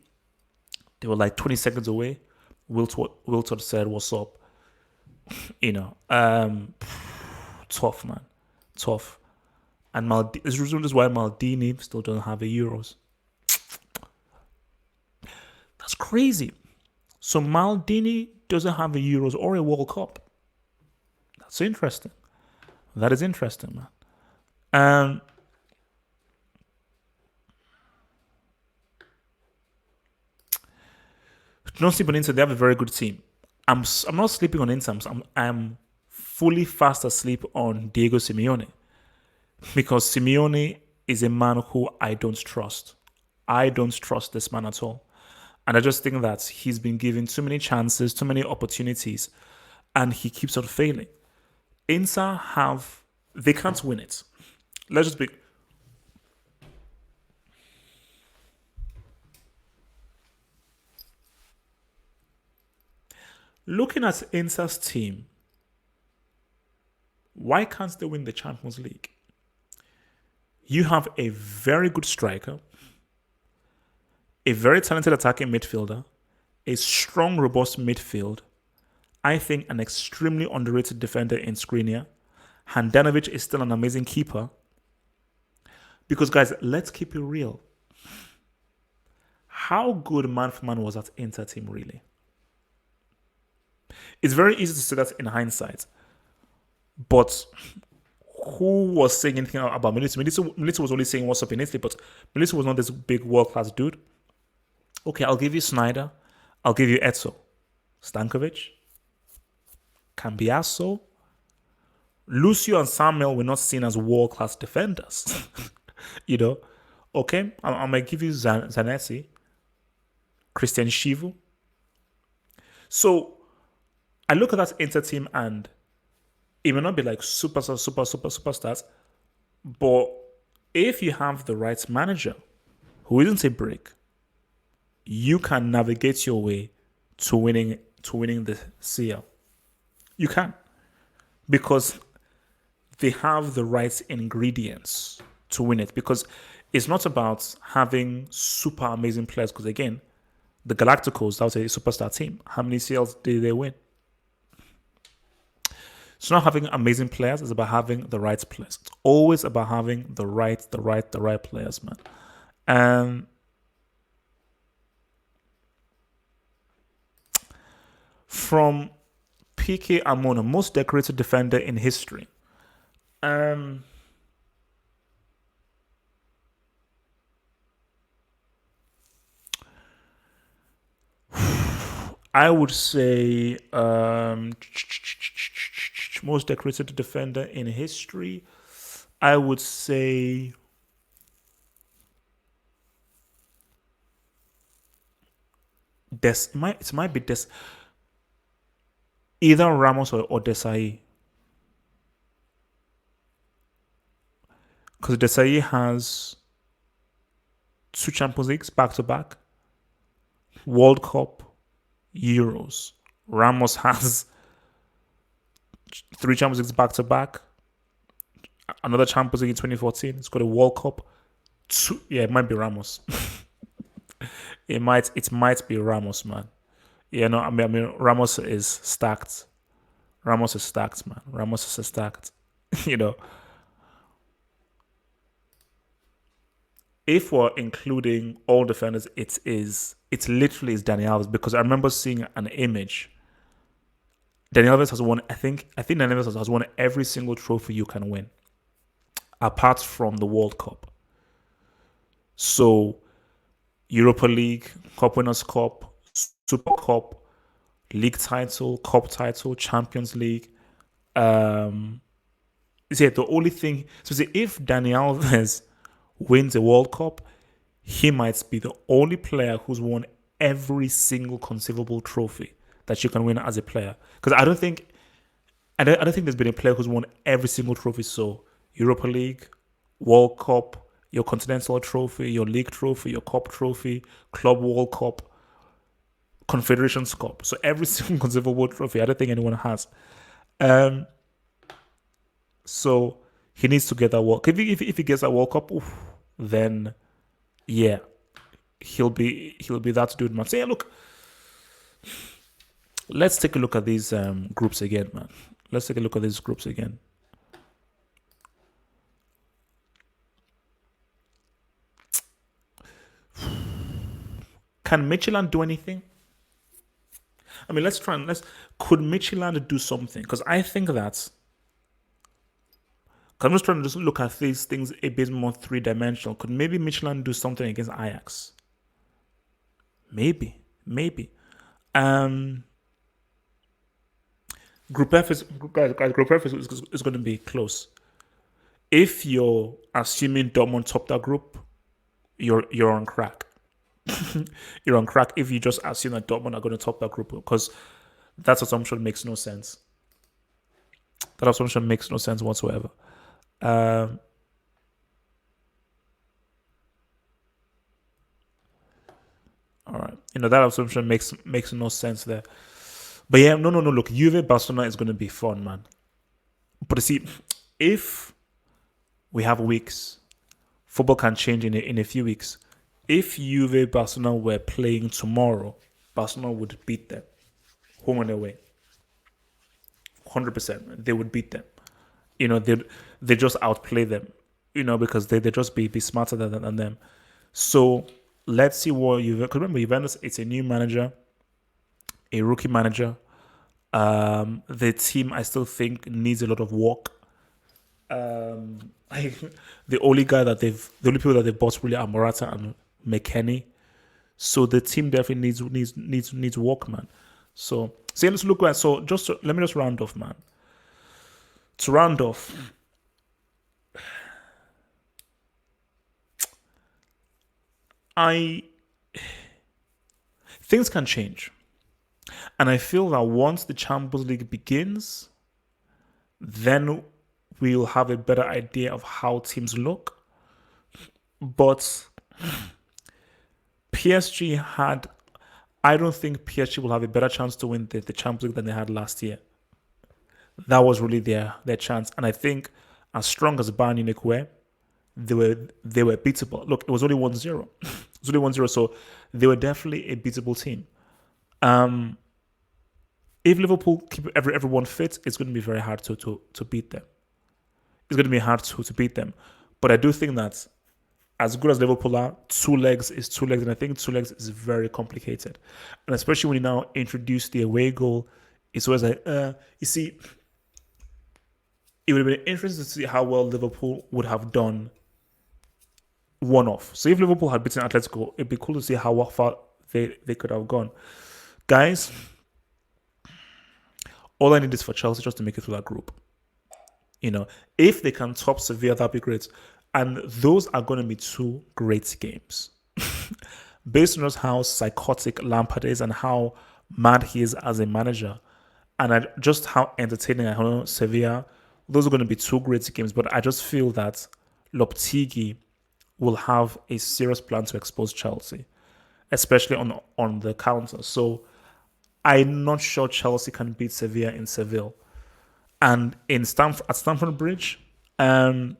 they were like 20 seconds away. Wiltord said, "What's up?" Tough, man. Tough. And this is why Maldini still doesn't have a Euros. That's crazy. So Maldini doesn't have a Euros or a World Cup. That's interesting. That is interesting, man. Don't sleep on Inter. They have a very good team. I'm not sleeping on Inter. I'm fully fast asleep on Diego Simeone, because Simeone is a man who I don't trust. I don't trust this man at all. And I just think that he's been given too many chances, too many opportunities, and he keeps on failing. Inter they can't win it. Let's just be. Looking at Inter's team, why can't they win the Champions League? You have a very good striker, a very talented attacking midfielder, a strong, robust midfield, I think an extremely underrated defender in Skriniar. Handanovic is still an amazing keeper. Because, guys, let's keep it real. How good man for man was that Inter team, really? It's very easy to say that in hindsight. But who was saying anything about Milito? Milito was only saying what's up in Italy, but Milito was not this big world-class dude. Okay, I'll give you Snyder. I'll give you Etso. Stankovic. Cambiasso. Lucio and Samuel were not seen as world-class defenders. You know? Okay, I'm going to give you Zanetti. Christian Shivu. So, I look at that Inter team and it may not be like superstars, but if you have the right manager who isn't a brick, you can navigate your way to winning the CL. You can, because they have the right ingredients to win it. Because it's not about having super amazing players. Because again, the Galacticos, that was a superstar team. How many CLs did they win? It's not having amazing players, it's about having the right players. It's always about having the right players, man. And from PK Amona, most decorated defender in history. I would say most decorated defender in history. I would say it might be either Ramos or Desai. Because Desai has 2 Champions Leagues back to back, World Cup, Euros. Ramos has 3 Champions Leagues back to back, another Champions League in 2014. It's got a World Cup. It might be Ramos. it might be Ramos, man. Yeah, no, I mean Ramos is stacked. Ramos is stacked, man. Ramos is stacked. You know. If we're including all defenders, it's literally Dani Alves, because I remember seeing an image. Dani Alves has won, I think Dani Alves has won every single trophy you can win, apart from the World Cup. So, Europa League, Cup Winners' Cup, Super Cup, League title, Cup title, Champions League. The only thing, so if Dani Alves wins a World Cup, he might be the only player who's won every single conceivable trophy that you can win as a player. Because I don't think there's been a player who's won every single trophy. So Europa League, World Cup, your Continental Trophy, your League Trophy, your Cup Trophy, Club World Cup, Confederations Cup. So every single conceivable trophy, I don't think anyone has. So he needs to get that World Cup. If he gets that World Cup, then yeah, he'll be that dude, man. So yeah, look, let's take a look at these groups again, man. Let's take a look at these groups again. Can Midtjylland do anything? I mean, could Midtjylland do something? Because I think that, I'm just trying to just look at these things a bit more three-dimensional. Could maybe Midtjylland do something against Ajax? Maybe. Group F is going to be close. If you're assuming Dortmund top that group, you're on crack. You're on crack if you just assume that Dortmund are going to top that group, because that assumption makes no sense. That assumption makes no sense whatsoever. All right, that assumption makes no sense there. But yeah, no. Look, Juve Barcelona is going to be fun, man. But you see, if we have weeks, football can change in a few weeks. If Juve Barcelona were playing tomorrow, Barcelona would beat them home and away. 100%. They would beat them. They just outplay them. Because they just be smarter than them. So let's see what you. Because remember, Juventus, it's a new manager, a rookie manager. The team, I still think, needs a lot of work. The only people that they've bought really are Morata and McKennie. So the team definitely needs work, man. So let's look at. So let me just round off, man. To round off, things can change, and I feel that once the Champions League begins, then we'll have a better idea of how teams look. But I don't think PSG will have a better chance to win the Champions League than they had last year. That was really their chance. And I think as strong as Bayern Munich were, they were beatable. Look, it was only 1-0. It was only 1-0, so they were definitely a beatable team. If Liverpool keep everyone fit, it's going to be very hard to beat them. It's going to be hard to beat them. But I do think that as good as Liverpool are, 2 legs is 2 legs, and I think 2 legs is very complicated. And especially when you now introduce the away goal, it's always like, you see, it would have been interesting to see how well Liverpool would have done one-off. So if Liverpool had beaten Atletico, it'd be cool to see how far they could have gone. Guys, all I need is for Chelsea just to make it through that group. If they can top Sevilla, that'd be great. And those are going to be 2 great games. Based on just how psychotic Lampard is and how mad he is as a manager, and just how entertaining I know Sevilla, those are going to be 2 great games. But I just feel that Lopetegui will have a serious plan to expose Chelsea, especially on the counter. So I'm not sure Chelsea can beat Sevilla in Seville. And at Stamford Bridge, you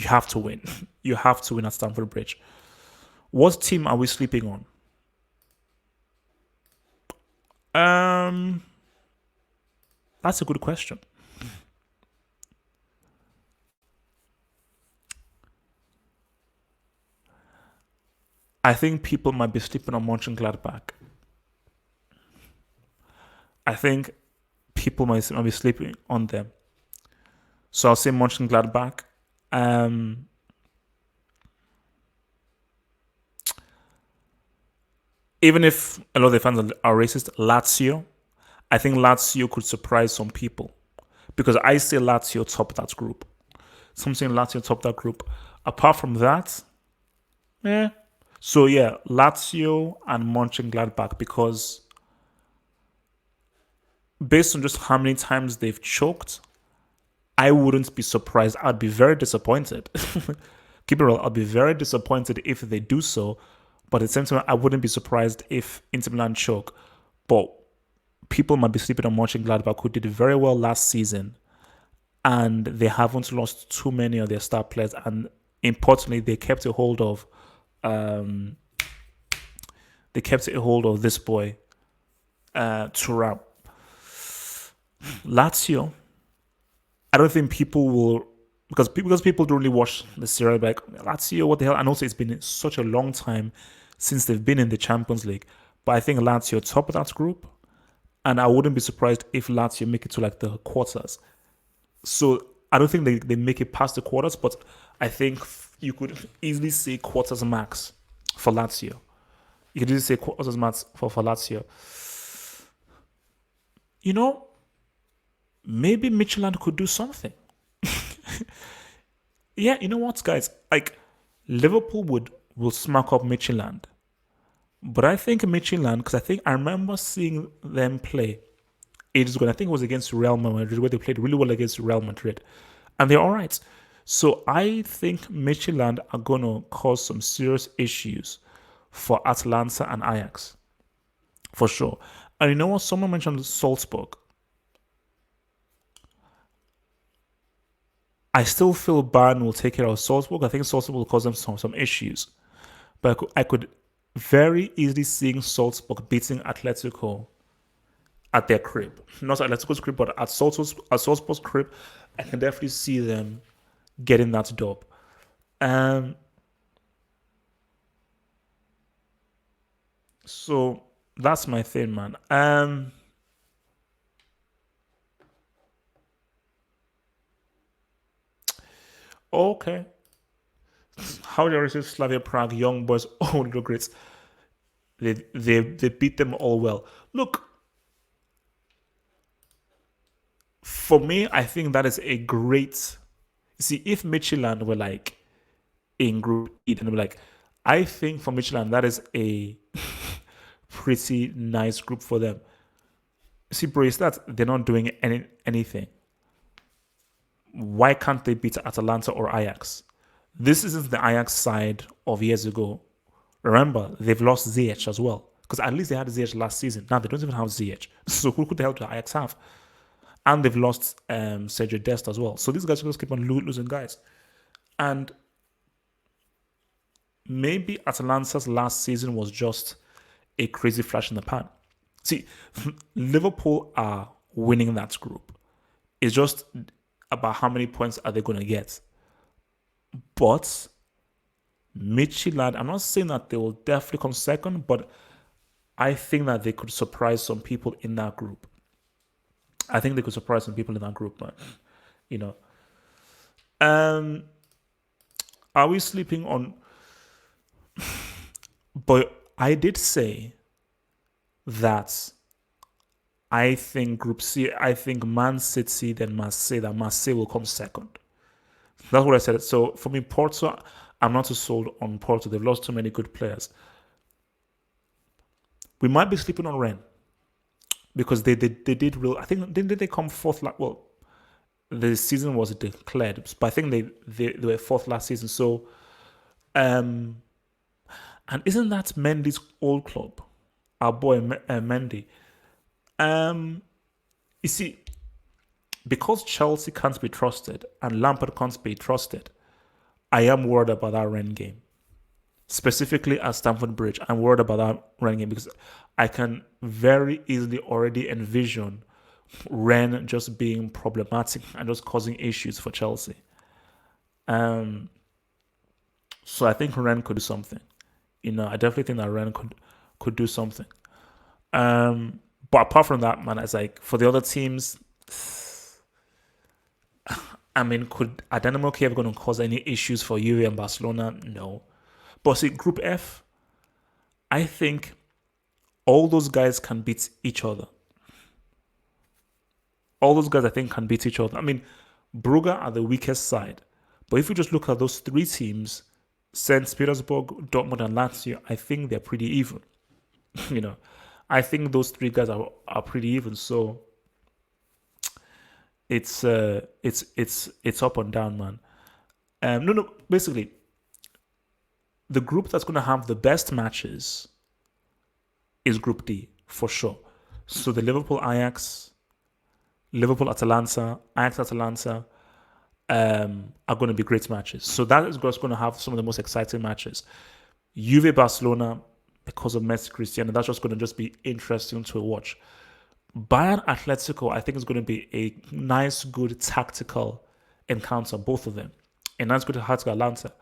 have to win. You have to win at Stamford Bridge. What team are we sleeping on? That's a good question. I think people might be sleeping on Mönchengladbach. I think people might be sleeping on them. So I'll say Mönchengladbach. Even if a lot of the fans are racist, Lazio, I think Lazio could surprise some people. Because I say Lazio top that group. Something Lazio top that group. Apart from that, So yeah, Lazio and Mönchengladbach, because based on just how many times they've choked, I wouldn't be surprised. I'd be very disappointed. Keep it real. I'd be very disappointed if they do so. But at the same time, I wouldn't be surprised if Inter Milan choke. But people might be sleeping on Mönchengladbach, who did very well last season. And they haven't lost too many of their star players. And importantly, they kept a hold of this boy, Thuram. Lazio, I don't think people will, because people don't really watch the series, like, Lazio, what the hell? And also, it's been such a long time since they've been in the Champions League. But I think Lazio top of that group, and I wouldn't be surprised if Lazio make it to like the quarters. So I don't think they make it past the quarters, but I think you could easily say quarters max for Lazio. You could easily say quarters max for Lazio. Maybe Midtjylland could do something. Yeah, you know what, guys? Like, Liverpool will smack up Midtjylland. But I think Midtjylland, because I remember seeing them play ages ago. I think it was against Real Madrid, where they played really well against Real Madrid. And they're all right. So I think Midtjylland are going to cause some serious issues for Atalanta and Ajax. For sure. And you know what? Someone mentioned Salzburg. I still feel Bayern will take care of Salzburg. I think Salzburg will cause them some issues. But I could very easily see Salzburg beating Atletico at their crib. Not at Atletico's crib, but at Salzburg's crib. I can definitely see them getting that dub. So that's my thing, man. Okay. How do you receive Slavia Prague, young boys, all the greats? They beat them all well. Look, for me, I think that is a great. See, if Midtjylland were like in Group E, then be like, I think for Midtjylland that is a pretty nice group for them. See, bro, it's that they're not doing anything. Why can't they beat Atalanta or Ajax? This isn't the Ajax side of years ago. Remember, they've lost Ziyech as well. Because at least they had Ziyech last season. Now they don't even have Ziyech. So who could the hell do Ajax have? And they've lost Sergio Dest as well. So these guys just keep on losing guys. And maybe Atalanta's last season was just a crazy flash in the pan. See, Liverpool are winning that group. It's just about how many points are they going to get. But Midtjylland, I'm not saying that they will definitely come second, but I think that they could surprise some people in that group. I think they could surprise some people in that group, man. You know. Are we sleeping on? But I did say that I think Group C, I think Man City, then Marseille, that Marseille will come second. That's what I said. So for me, Porto, I'm not too sold on Porto. They've lost too many good players. We might be sleeping on Rennes because they did real. I think didn't they come fourth? Well, the season was declared, but I think they were fourth last season. So, and isn't that Mendy's old club? Our boy Mendy. You see, because Chelsea can't be trusted and Lampard can't be trusted, I am worried about that Rennes game. Specifically at Stamford Bridge, I'm worried about that Rennes game because I can very easily already envision Rennes just being problematic and just causing issues for Chelsea. So I think Rennes could do something. You know, I definitely think that Rennes could do something. But apart from that, man, it's like for the other teams, I mean, are Dynamo Kiev going to cause any issues for Juve and Barcelona? No. But see, Group F, I think all those guys can beat each other. All those guys, I think, can beat each other. I mean, Brugge are the weakest side. But if you just look at those three teams, St. Petersburg, Dortmund, and Lazio, I think they're pretty even. You know, I think those three guys are pretty even. So it's up and down, man. No. Basically, the group that's going to have the best matches is Group D for sure. So the Liverpool Atalanta, Ajax Atalanta are going to be great matches. So that is just going to have some of the most exciting matches. Juve Barcelona, because of Messi Cristiano, that's just going to just be interesting to watch. Bayern Atletico, I think is going to be a nice, good tactical encounter, both of them. A nice, good tactical Atlanta.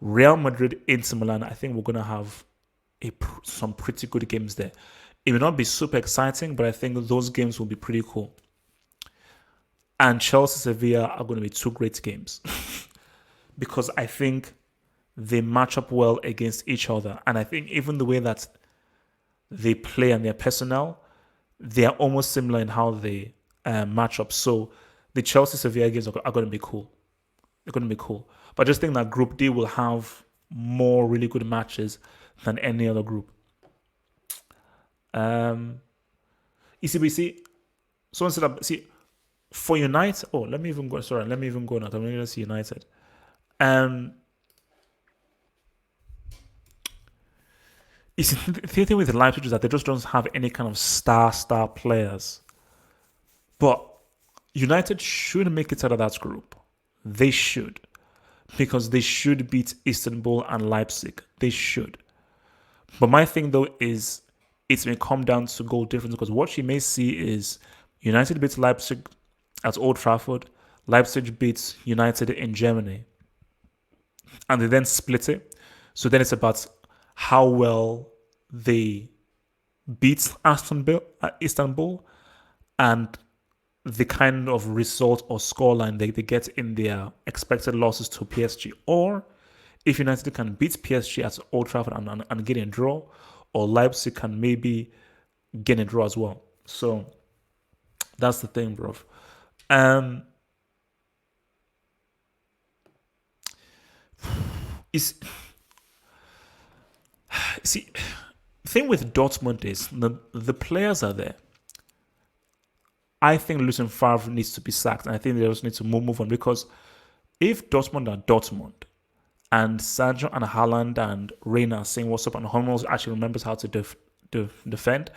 Real Madrid, Inter Milan, I think we're going to have some pretty good games there. It may not be super exciting, but I think those games will be pretty cool. And Chelsea Sevilla are going to be two great games because I think they match up well against each other. And I think even the way that they play and their personnel, they are almost similar in how they match up. So the Chelsea Sevilla games are going to be cool. They're going to be cool. But I just think that Group D will have more really good matches than any other group. ECBC, someone said, see, for United, let me even go now. I'm going to see United. You see, the thing with Leipzig is that they just don't have any kind of star players. But United should make it out of that group. They should. Because they should beat Istanbul and Leipzig. They should. But my thing, though, is it may come down to goal difference, because what you may see is United beats Leipzig at Old Trafford, Leipzig beats United in Germany, and they then split it. So then it's about how well they beat Istanbul, and the kind of result or scoreline they get in their expected losses to PSG. Or if United can beat PSG at Old Trafford and get a draw, or Leipzig can maybe get a draw as well. So that's the thing, bro. Is see, the thing with Dortmund is the players are there. I think Lucien Favre needs to be sacked, and I think they just need to move on, because if Dortmund are Dortmund, and Sancho and Haaland and Reina are saying what's up, and Hummels actually remembers how to defend,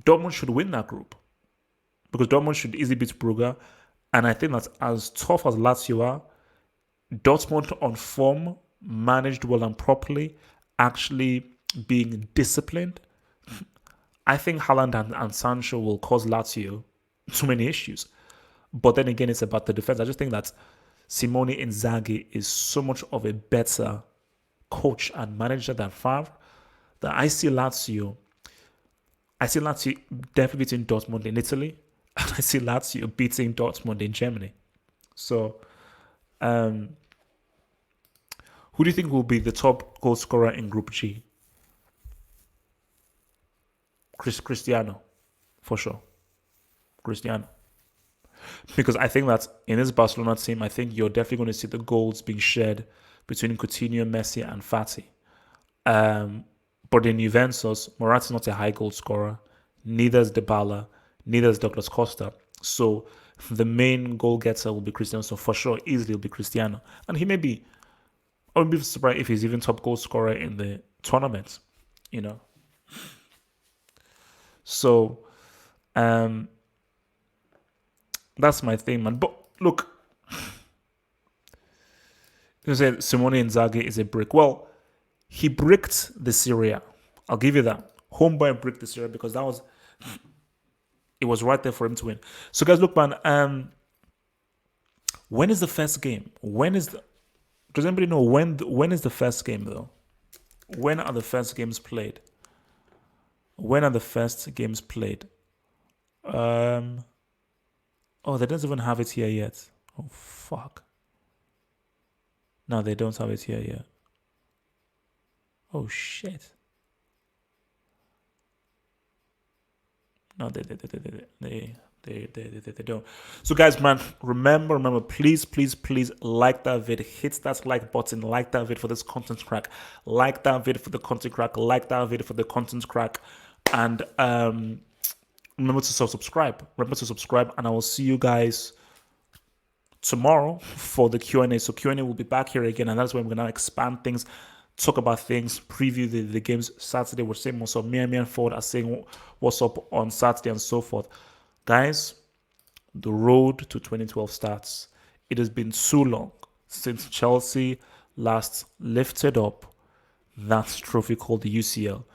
Dortmund should win that group, because Dortmund should easily beat Brugge. And I think that as tough as Lazio are, Dortmund on form, managed well and properly, actually being disciplined, I think Haaland and Sancho will cause Lazio too many issues. But then again, it's about the defense. I just think that Simone Inzaghi is so much of a better coach and manager than Favre, that I see Lazio definitely beating Dortmund in Italy, and I see Lazio beating Dortmund in Germany. So, who do you think will be the top goal scorer in Group G? Cristiano, for sure. Cristiano. Because I think that in this Barcelona team, I think you're definitely going to see the goals being shared between Coutinho, Messi, and Fati. But in Juventus, Morata's not a high goal scorer. Neither is Dybala. Neither is Douglas Costa. So the main goal getter will be Cristiano. So for sure, easily will be Cristiano. And he may be, I wouldn't be surprised if he's even top goal scorer in the tournament, you know. So, that's my thing, man. But look, you say Simone Inzaghi is a brick. Well, he bricked the Serie A. I'll give you that. Homeboy bricked the Serie A, because it was right there for him to win. So guys, look, man. When is the first game? Does anybody know when is the first game though? When are the first games played? When are the first games played? Oh, they don't even have it here yet. Oh, fuck. No, they don't have it here yet. Oh, shit. No, they don't. So, guys, man, remember, please like that vid. Hit that like button. Like that vid for this content crack. Like that vid for the content crack. Like that vid for the content crack. And, remember to subscribe. And I will see you guys tomorrow for the Q&A. So Q&A will be back here again, and that's when we're going to expand things, talk about things, preview the games. Saturday, we're saying what's up. Me and Ford are saying what's up on Saturday and so forth. Guys, the road to 2012 starts. It has been too long since Chelsea last lifted up that trophy called the UCL.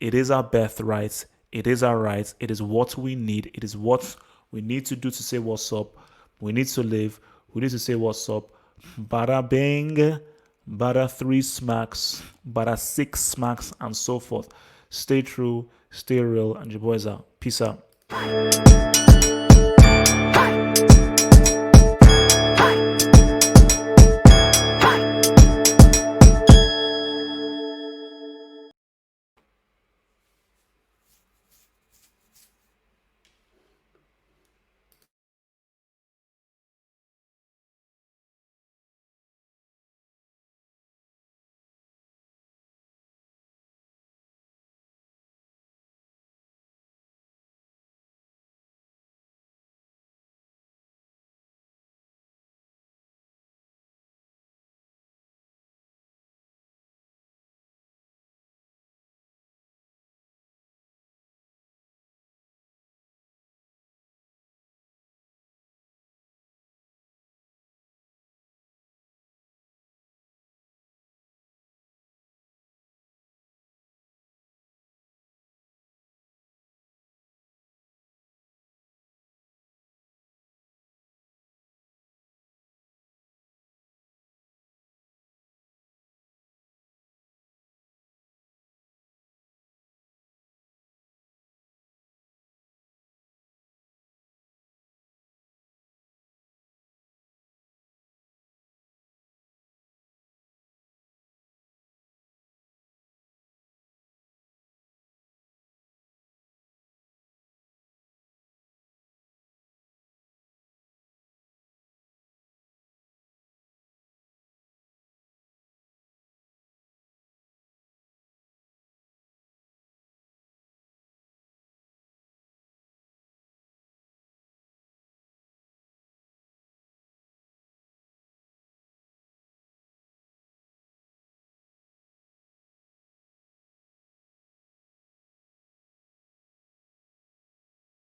It is our birthright. It is our right. It is what we need. It is what we need to do to say what's up. We need to live. We need to say what's up. Bada bang, bada 3 smacks, bada 6 smacks, and so forth. Stay true, stay real, and your boys out. Peace out.